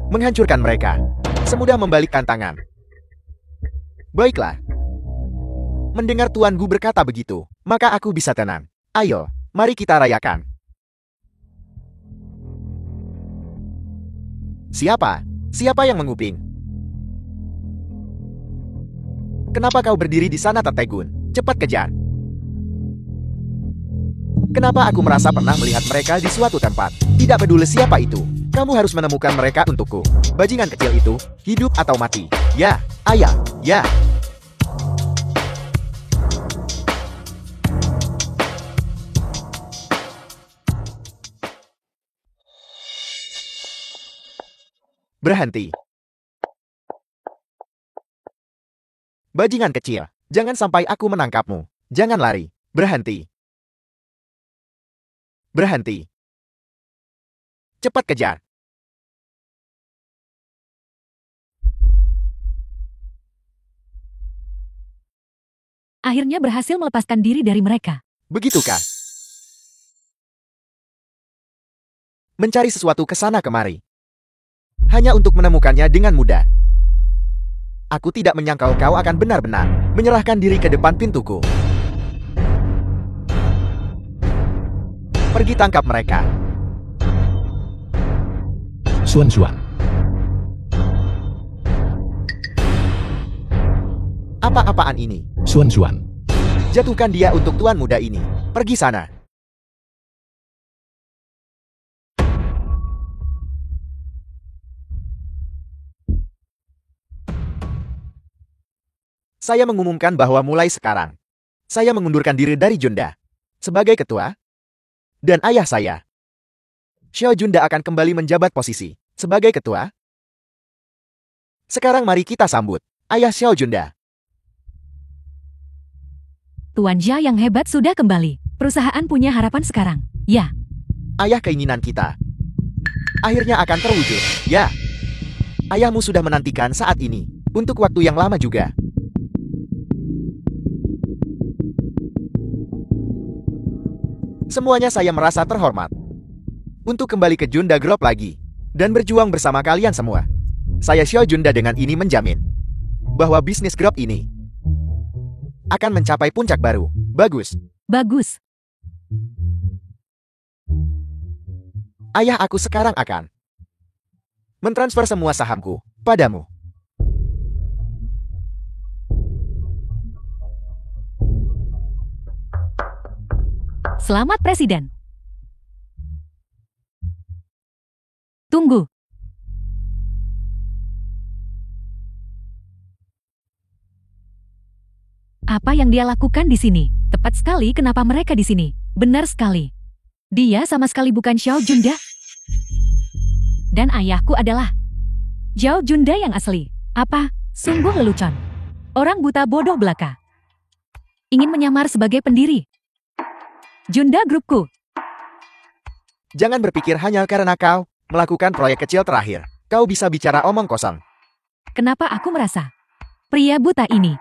Menghancurkan mereka semudah membalikkan tangan. Baiklah. Mendengar Tuan Gu berkata begitu, maka aku bisa tenang. Ayo, mari kita rayakan. Siapa? Siapa yang menguping? Kenapa kau berdiri di sana, Tetegun? Cepat kejar. Kenapa aku merasa pernah melihat mereka di suatu tempat? Tidak peduli siapa itu. Kamu harus menemukan mereka untukku. Bajingan kecil itu, hidup atau mati. Ya, ayah, ya. Berhenti. Bajingan kecil, jangan sampai aku menangkapmu. Jangan lari. Berhenti. Berhenti. Cepat kejar. Akhirnya berhasil melepaskan diri dari mereka. Begitukah? Mencari sesuatu ke sana kemari. Hanya untuk menemukannya dengan mudah. Aku tidak menyangka kau akan benar-benar menyerahkan diri ke depan pintuku. Pergi tangkap mereka. Xuan. Apa-apaan ini? Xuan. Jatuhkan dia untuk tuan muda ini. Pergi sana. Saya mengumumkan bahwa mulai sekarang, saya mengundurkan diri dari Junda sebagai ketua, dan ayah saya, Xiao Junda, akan kembali menjabat posisi sebagai ketua. Sekarang mari kita sambut ayah Xiao Junda. Tuan Jia yang hebat sudah kembali. Perusahaan punya harapan sekarang. Ya, Ayah, keinginan kita akhirnya akan terwujud. Ya, ayahmu sudah menantikan saat ini untuk waktu yang lama juga. Semuanya saya merasa terhormat untuk kembali ke Junda Group lagi dan berjuang bersama kalian semua. Saya Xiao Junda dengan ini menjamin bahwa bisnis grup ini akan mencapai puncak baru. Bagus. bagus. Ayah, aku sekarang akan mentransfer semua sahamku padamu. Selamat Presiden. Tunggu. Apa yang dia lakukan di sini? Tepat sekali kenapa mereka di sini. Benar sekali. Dia sama sekali bukan Xiao Junda. Dan ayahku adalah Xiao Junda yang asli. Apa? Sungguh lelucon. Orang buta bodoh belaka. Ingin menyamar sebagai pendiri Junda Grupku. Jangan berpikir hanya karena kau melakukan proyek kecil terakhir, kau bisa bicara omong kosong. Kenapa aku merasa pria buta ini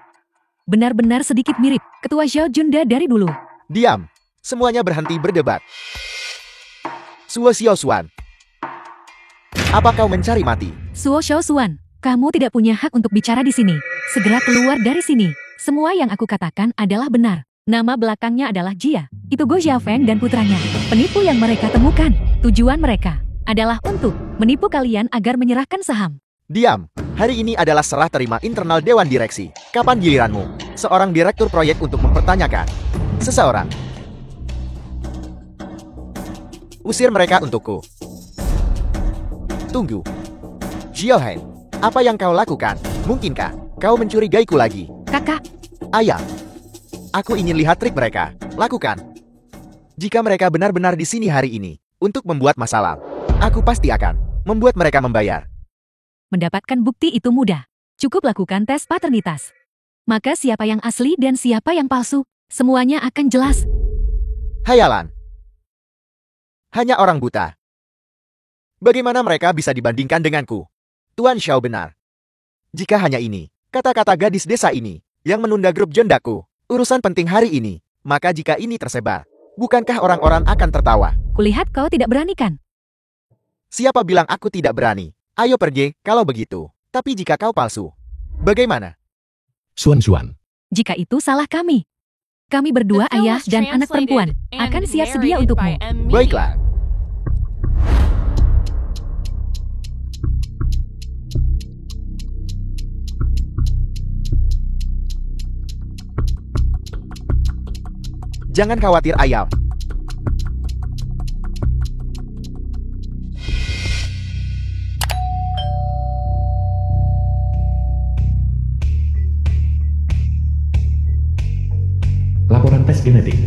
benar-benar sedikit mirip ketua Xiao Junda dari dulu. Diam. Semuanya berhenti berdebat. Suo Xiao Xuan. Apa kau mencari mati? Suo Xiao Xuan, kamu tidak punya hak untuk bicara di sini. Segera keluar dari sini. Semua yang aku katakan adalah benar. Nama belakangnya adalah Jia. Itu Go Xiaofeng dan putranya. Penipu yang mereka temukan. Tujuan mereka adalah untuk menipu kalian agar menyerahkan saham. Diam. Hari ini adalah serah terima internal Dewan Direksi. Kapan giliranmu? Seorang direktur proyek untuk mempertanyakan seseorang. Usir mereka untukku. Tunggu. Xiao Heng, apa yang kau lakukan? Mungkinkah kau mencurigaiku lagi? Kakak, Ayah, aku ingin lihat trik mereka. Lakukan. Jika mereka benar-benar di sini hari ini untuk membuat masalah, aku pasti akan membuat mereka membayar. mendapatkan bukti itu mudah. Cukup lakukan tes paternitas. Maka siapa yang asli dan siapa yang palsu, semuanya akan jelas. Hayalan. Hanya orang buta. Bagaimana mereka bisa dibandingkan denganku? Tuan Xiao benar. Jika hanya ini, kata-kata gadis desa ini, yang menunda grup jendaku, urusan penting hari ini, maka jika ini tersebar, bukankah orang-orang akan tertawa? Kulihat kau tidak berani kan? Siapa bilang aku tidak berani? Ayo pergi, kalau begitu. Tapi jika kau palsu, bagaimana? Suan-suan. Jika itu salah kami. Kami berdua The film ayah was dan anak perempuan translated and akan siap sedia narrated untukmu. by M. Media. Baiklah. Jangan khawatir, ayam. Laporan tes genetik.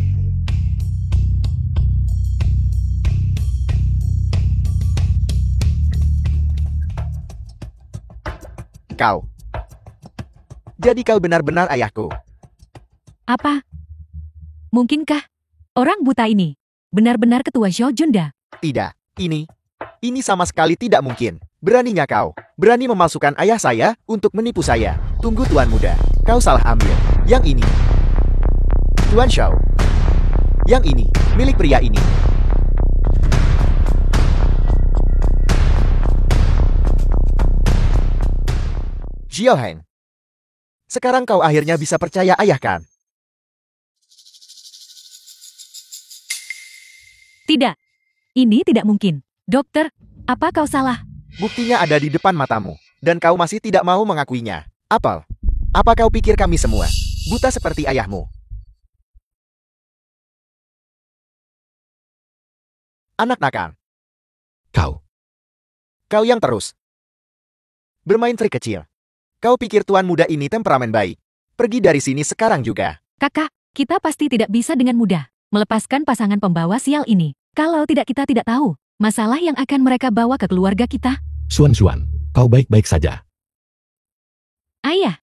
Kau. Jadi kau benar-benar ayahku. Apa? Mungkinkah orang buta ini benar-benar ketua Zhao Junda? Tidak, ini sama sekali tidak mungkin. Beraninya kau, berani memalsukan ayah saya untuk menipu saya. Tunggu tuan muda, kau salah ambil. Yang ini, Tuan Xiao. Yang ini, milik pria ini. Xiao Heng. Sekarang kau akhirnya bisa percaya ayah kan? Tidak. Ini tidak mungkin. Dokter, apa kau salah? Buktinya ada di depan matamu, dan kau masih tidak mau mengakuinya. Apel, apa kau pikir kami semua buta seperti ayahmu? Anak nakal. Kau yang terus bermain trik kecil. Kau pikir tuan muda ini temperamen baik. Pergi dari sini sekarang juga. Kakak, kita pasti tidak bisa dengan mudah melepaskan pasangan pembawa sial ini. Kalau tidak, kita tidak tahu masalah yang akan mereka bawa ke keluarga kita. Suan-suan, kau baik-baik saja. Ayah,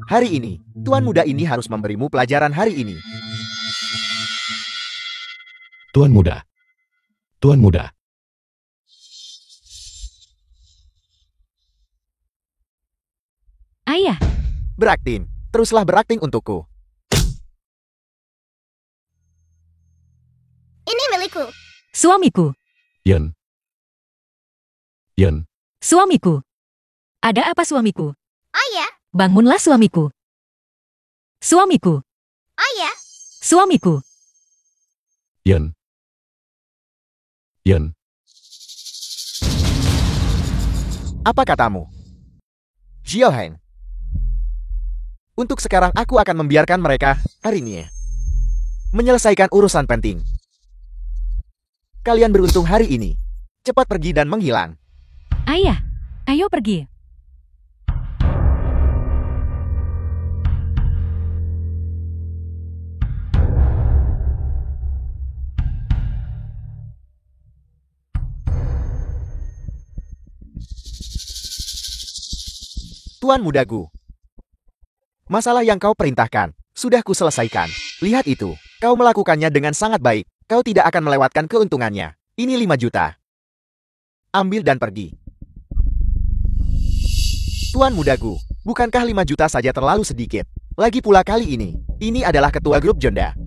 Hari ini, tuan muda ini harus memberimu pelajaran hari ini. Tuan muda. Tuan muda. ayah, Berakting, teruslah berakting untukku. Ini milikku. suamiku, Yen. Yen. suamiku. Ada apa suamiku? Ayah, Bangunlah suamiku. Suamiku, ayah. suamiku. Yen. Yen. Apa katamu? Xiao Heng. Untuk sekarang aku akan membiarkan mereka hari ini menyelesaikan urusan penting. Kalian beruntung hari ini. Cepat pergi dan menghilang. Ayah, ayo pergi. Tuan mudaku. Masalah yang kau perintahkan, sudah kuselesaikan. Lihat itu, kau melakukannya dengan sangat baik. Kau tidak akan melewatkan keuntungannya. Ini 5 juta. Ambil dan pergi. Tuan mudaku, bukankah 5 juta saja terlalu sedikit? Lagi pula kali ini adalah ketua grup Jonda.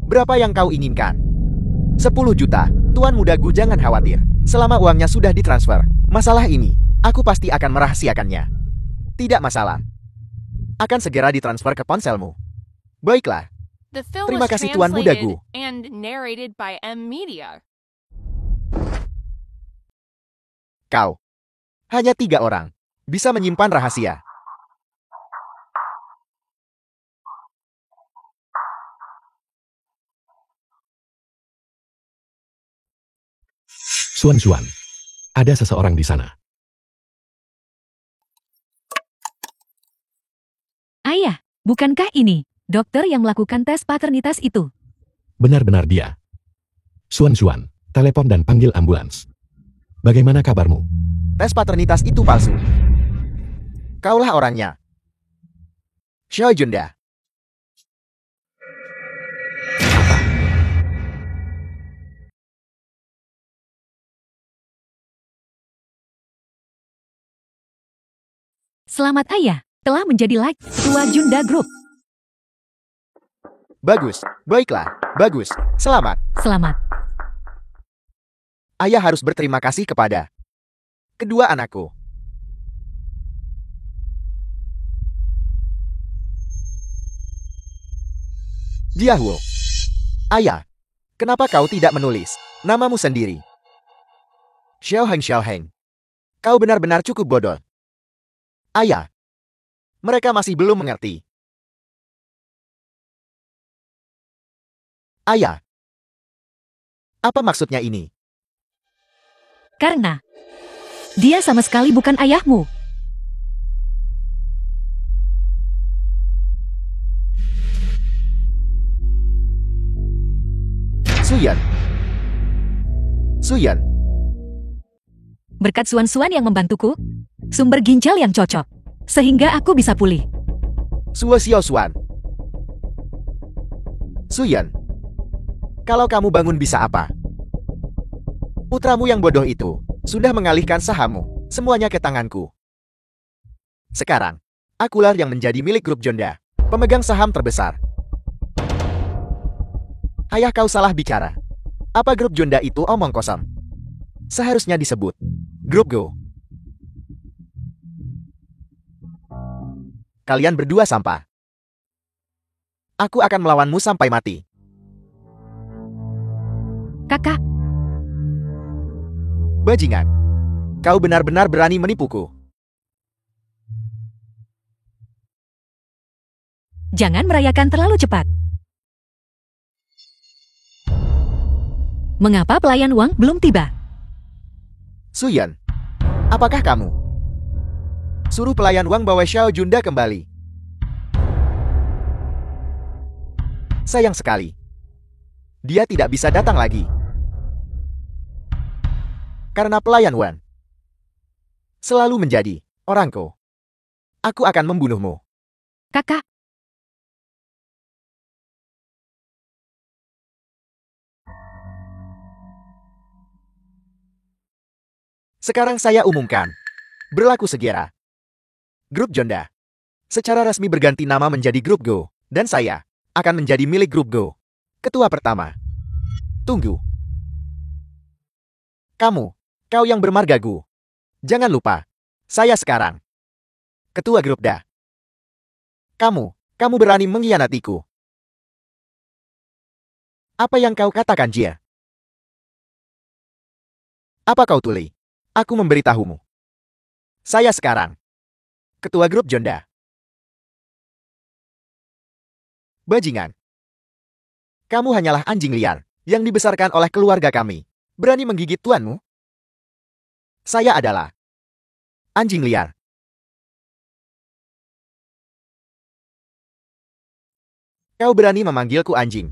Berapa yang kau inginkan? 10 juta. Tuan mudaku, jangan khawatir. Selama uangnya sudah ditransfer, masalah ini, aku pasti akan merahasiakannya. Tidak masalah. Akan segera ditransfer ke ponselmu. Baiklah. The film Terima was kasih, Tuan translated mudaku. and narrated by M. Media. Kau. Hanya 3 orang. Bisa menyimpan rahasia. Suan-suan. Ada seseorang di sana. Bukankah ini dokter yang melakukan tes paternitas itu? Benar-benar dia. Xuan, telepon dan panggil ambulans. Bagaimana kabarmu? Tes paternitas itu palsu. Kaulah orangnya. Xiao Junda. Selamat ayah, telah menjadi Ketua Junda Group. Bagus, baiklah, bagus, selamat. Selamat. Ayah harus berterima kasih kepada kedua anakku. Jiahuo. Ayah, kenapa kau tidak menulis namamu sendiri? Xiao Heng. Kau benar-benar cukup bodoh. Ayah, mereka masih belum mengerti. Ayah, apa maksudnya ini? Karena dia sama sekali bukan ayahmu. Suyan. Berkat Xuan yang membantuku, sumber ginjal yang cocok, sehingga aku bisa pulih. Suan. Suyan, kalau kamu bangun bisa apa? Putramu yang bodoh itu sudah mengalihkan sahammu, semuanya ke tanganku. Sekarang, akulah yang menjadi milik grup Jonda, pemegang saham terbesar. Ayah, kau salah bicara. Apa grup Jonda itu omong kosong? Seharusnya disebut Grup Go. Kalian berdua sampah. Aku akan melawanmu sampai mati. Kakak, Bajingan, kau benar-benar berani menipuku. jangan merayakan terlalu cepat. Mengapa pelayan Wang belum tiba? Suyan, apakah kamu suruh pelayan Wang bawa Xiao Junda kembali? Sayang sekali, dia tidak bisa datang lagi. Karena pelayan Wang selalu menjadi orangku. Aku akan membunuhmu. Kakak, Sekarang saya umumkan. Berlaku segera. Grup Jonda secara resmi berganti nama menjadi Grup Go, dan saya akan menjadi milik Grup Go. Ketua pertama. Tunggu. Kau yang bermarga Gu. Jangan lupa, saya sekarang Ketua Grup Da. Kamu berani mengkhianatiku. Apa yang kau katakan, Jia? Apa kau tuli? Aku memberitahumu. Saya sekarang Ketua Grup Jonda. Bajingan. Kamu hanyalah anjing liar yang dibesarkan oleh keluarga kami. Berani menggigit tuanmu? Saya adalah anjing liar. Kau berani memanggilku anjing.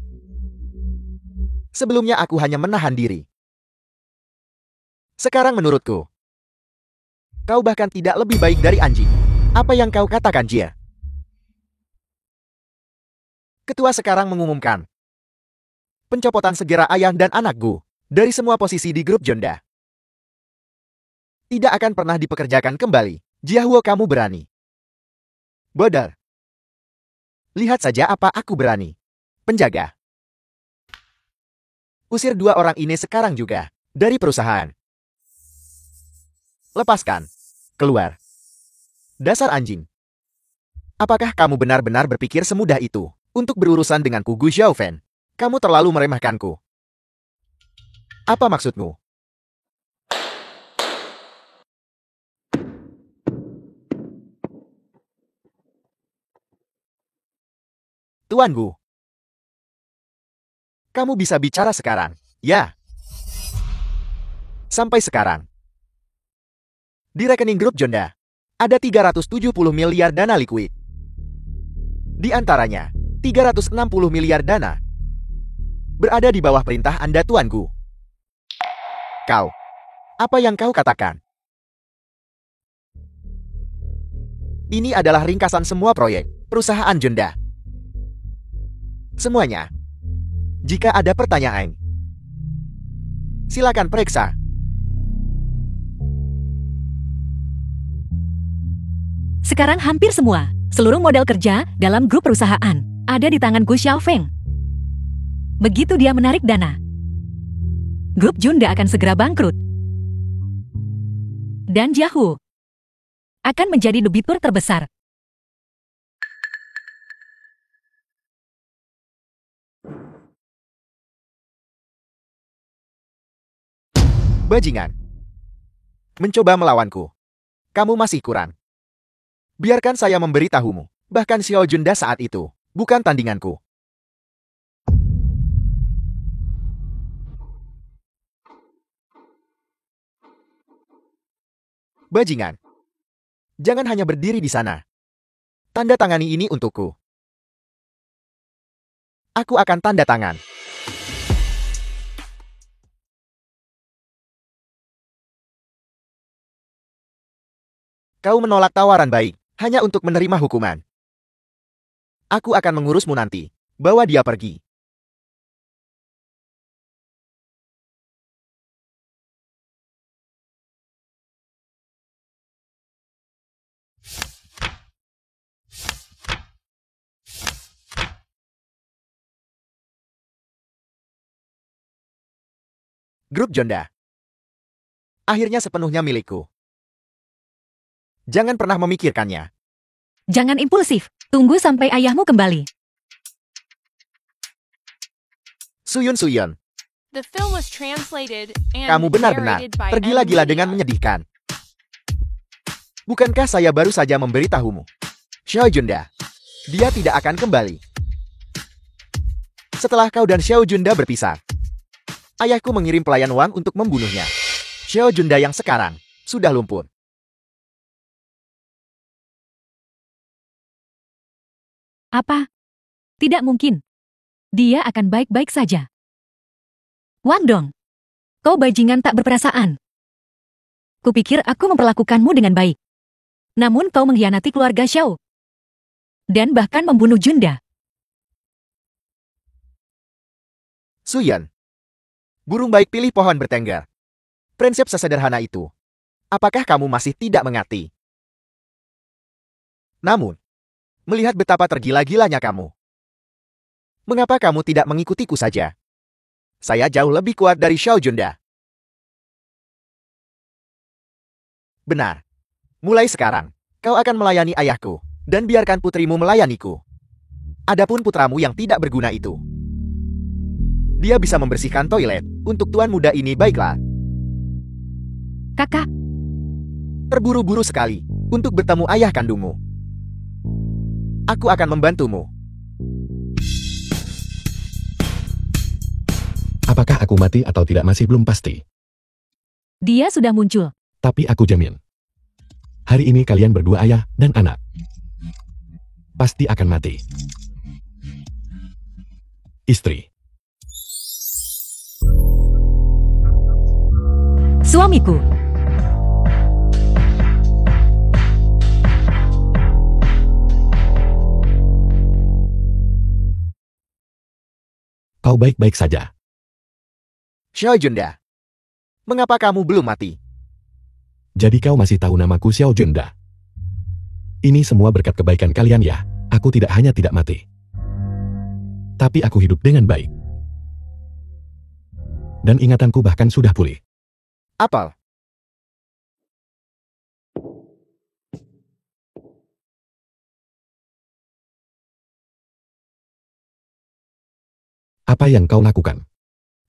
Sebelumnya aku hanya menahan diri. Sekarang menurutku, kau bahkan tidak lebih baik dari anjing. Apa yang kau katakan, Jia? Ketua sekarang mengumumkan pencopotan segera ayah dan anak Gu dari semua posisi di grup Jonda. Tidak akan pernah dipekerjakan kembali. Jiahuo, kamu berani. Bodoh. Lihat saja apa aku berani. Penjaga. Usir dua orang ini sekarang juga dari perusahaan. Lepaskan. Keluar. Dasar anjing. Apakah kamu benar-benar berpikir semudah itu untuk berurusan denganku, Gu Xiaofen? Kamu terlalu meremehkanku. Apa maksudmu? Tuan Gu. Kamu bisa bicara sekarang, ya? Sampai sekarang, di rekening grup Jonda, ada 370 miliar dana likuid. Di antaranya, 360 miliar dana berada di bawah perintah Anda, Tuan Gu. Kau, apa yang kau katakan? Ini adalah ringkasan semua proyek perusahaan Junda. Semuanya. Jika ada pertanyaan, silakan periksa. Sekarang hampir semua, seluruh model kerja dalam grup perusahaan ada di tangan Gu Xiaofeng. Begitu dia menarik dana, grup Junda akan segera bangkrut. Dan Jiahu akan menjadi debitur terbesar. Bajingan. Mencoba melawanku. Kamu masih kurang. Biarkan saya memberitahumu. Bahkan Xiao Junda saat itu bukan tandinganku. Bajingan. Jangan hanya berdiri di sana. Tanda tangani ini untukku. Aku akan tanda tangan. Kau menolak tawaran baik, hanya untuk menerima hukuman. Aku akan mengurusmu nanti. Bawa dia pergi. Grup Junda akhirnya sepenuhnya milikku. Jangan pernah memikirkannya. Jangan impulsif, tunggu sampai ayahmu kembali. Suyun. The film was translated and Kamu benar-benar narrated by tergila-gila dengan M. menyedihkan. Bukankah saya baru saja memberitahumu? Xiao Junda, dia tidak akan kembali. Setelah kau dan Xiao Junda berpisah, ayahku mengirim pelayan Wang untuk membunuhnya. Xiao Junda yang sekarang sudah lumpuh. Apa? Tidak mungkin. Dia akan baik-baik saja. Wang Dong, kau bajingan tak berperasaan. Kupikir aku memperlakukanmu dengan baik. Namun kau mengkhianati keluarga Xiao. Dan bahkan membunuh Junda. Suyun, burung baik pilih pohon bertengger. Prinsip sesederhana itu. Apakah kamu masih tidak mengerti? Namun, melihat betapa tergila-gilanya kamu, mengapa kamu tidak mengikutiku saja? Saya jauh lebih kuat dari Xiao Junda. Benar. Mulai sekarang, kau akan melayani ayahku, dan biarkan putrimu melayaniku. Adapun putramu yang tidak berguna itu, dia bisa membersihkan toilet untuk tuan muda ini, baiklah. Kakak, Terburu-buru sekali untuk bertemu ayah kandungmu. Aku akan membantumu. Apakah aku mati atau tidak masih belum pasti. dia sudah muncul. Tapi aku jamin. Hari ini kalian berdua ayah dan anak pasti akan mati. Istri. Suamiku. Kau baik-baik saja. Xiao Junda, mengapa kamu belum mati? Jadi kau masih tahu namaku Xiao Junda. Ini semua berkat kebaikan kalian ya. Aku tidak hanya tidak mati, tapi aku hidup dengan baik. Dan ingatanku bahkan sudah pulih. Apel. Apa yang kau lakukan?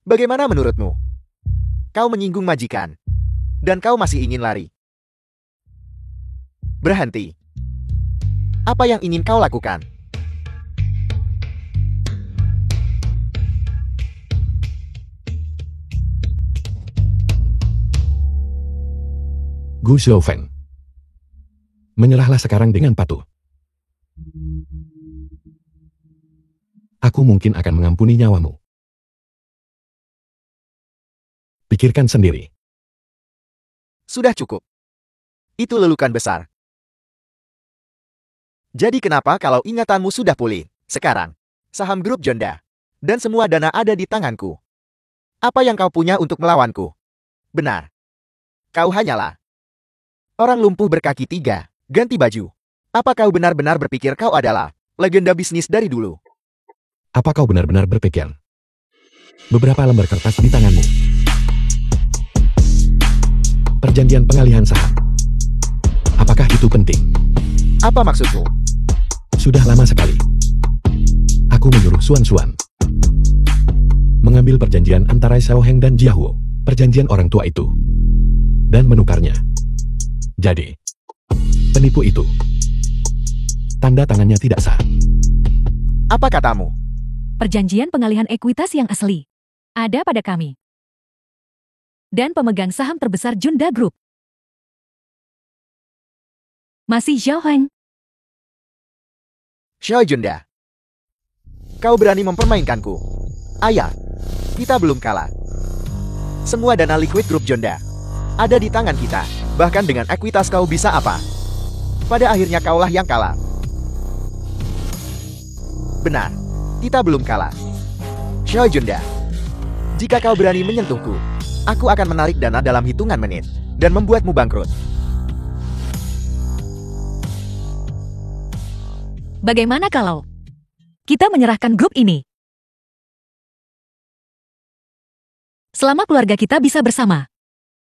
Bagaimana menurutmu? Kau menyinggung majikan, dan kau masih ingin lari. Berhenti. Apa yang ingin kau lakukan? Gu Xiaofeng. Menyerahlah sekarang dengan patuh. aku mungkin akan mengampuni nyawamu. Pikirkan sendiri. Sudah cukup. Itu lelukan besar. Jadi kenapa kalau ingatanmu sudah pulih, sekarang, saham grup Jonda, dan semua dana ada di tanganku? Apa yang kau punya untuk melawanku? Benar. Kau hanyalah orang lumpuh berkaki 3, ganti baju. Apa kau benar-benar berpikir kau adalah legenda bisnis dari dulu? Apa kau benar-benar berpikir? Beberapa lembar kertas di tanganmu. Perjanjian pengalihan saham. Apakah itu penting? Apa maksudmu? Sudah lama sekali. Aku menyuruh Suan mengambil perjanjian antara Xiao Heng dan Jiahuo, perjanjian orang tua itu, dan menukarnya. Jadi, penipu itu, tanda tangannya tidak sah. Apa katamu? Perjanjian pengalihan ekuitas yang asli ada pada kami. Dan pemegang saham terbesar Jonda Group masih Xiao Heng. Xiao Jonda. Kau berani mempermainkanku. Ayah, kita belum kalah. Semua dana liquid grup Jonda ada di tangan kita. Bahkan dengan ekuitas kau bisa apa? Pada akhirnya kaulah yang kalah. Benar, kita belum kalah. Xiao Jonda, jika kau berani menyentuhku, aku akan menarik dana dalam hitungan menit dan membuatmu bangkrut. Bagaimana kalau kita menyerahkan grup ini? Selama keluarga kita bisa bersama.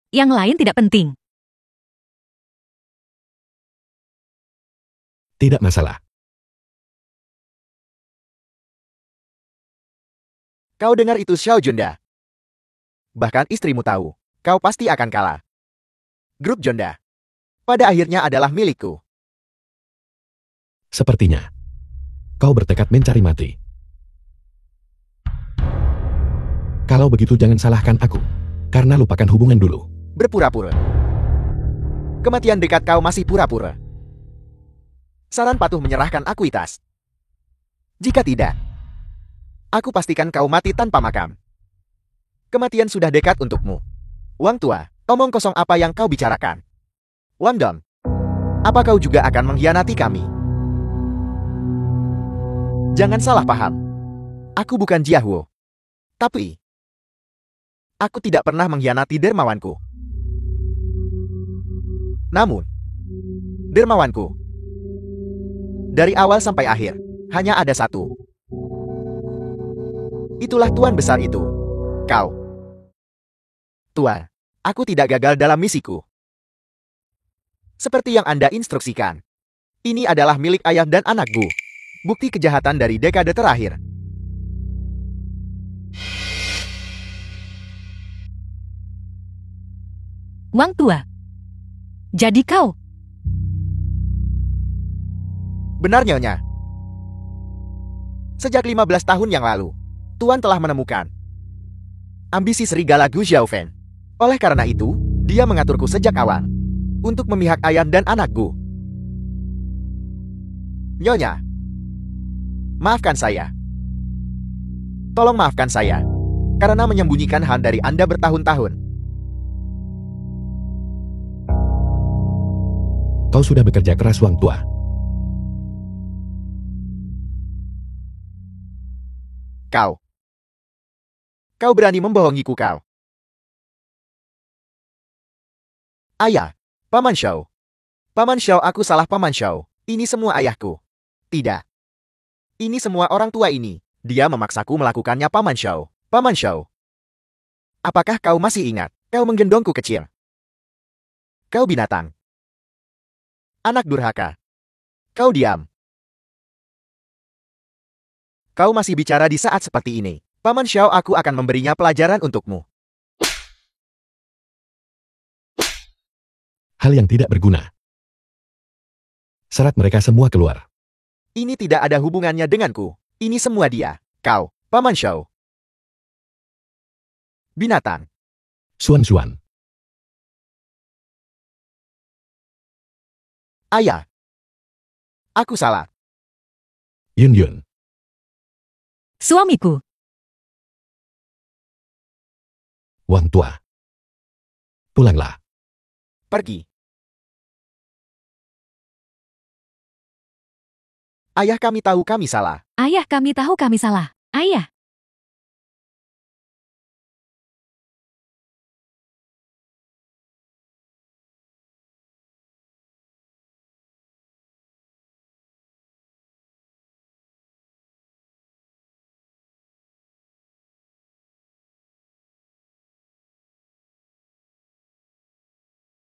Yang lain tidak penting. Tidak masalah. Kau dengar itu Xiao Jonda? Bahkan istrimu tahu, kau pasti akan kalah. Grup Jonda pada akhirnya adalah milikku. Sepertinya, kau bertekad mencari mati. Kalau begitu jangan salahkan aku, karena lupakan hubungan dulu. Berpura-pura. Kematian dekat kau masih pura-pura. Saran patuh menyerahkan ekuitas. Jika tidak, aku pastikan kau mati tanpa makam. Kematian sudah dekat untukmu. Wang tua, omong kosong apa yang kau bicarakan? Wang Dong, apa kau juga akan mengkhianati kami? Jangan salah paham. Aku bukan Jiahuo. Tapi, aku tidak pernah mengkhianati dermawanku. Namun, dermawanku, dari awal sampai akhir, hanya ada satu. Itulah Tuan Besar itu. Kau. Tuan, aku tidak gagal dalam misiku. Seperti yang Anda instruksikan. Ini adalah milik ayah dan anak Bu. Bukti kejahatan dari dekade terakhir. Wang tua. Jadi kau. Benar Nyonya. Sejak 15 tahun yang lalu, Tuan telah menemukan ambisi serigala Gu Xiaofen. Oleh karena itu, dia mengaturku sejak awal untuk memihak ayah dan anak Gu. Nyonya, maafkan saya. Tolong maafkan saya, karena menyembunyikan hal dari Anda bertahun-tahun. Kau sudah bekerja keras, Wang tua. Kau berani membohongiku kau. Ayah, Paman Shao. Paman Shao, aku salah Paman Shao. Ini semua ayahku. Tidak. Ini semua orang tua ini. Dia memaksaku melakukannya Paman Shao. Paman Shao. Apakah kau masih ingat? Kau menggendongku kecil. Kau binatang. Anak durhaka. Kau diam. Kau masih bicara di saat seperti ini. Paman Shao, aku akan memberinya pelajaran untukmu. Hal yang tidak berguna. Serat mereka semua keluar. Ini tidak ada hubungannya denganku. Ini semua dia. Kau, Paman Shao. Binatang. Suan. Ayah. Aku salah. Yun. Suamiku. Wang tua. Pulanglah. Pergi. Ayah kami tahu kami salah. Ayah kami tahu kami salah. Ayah.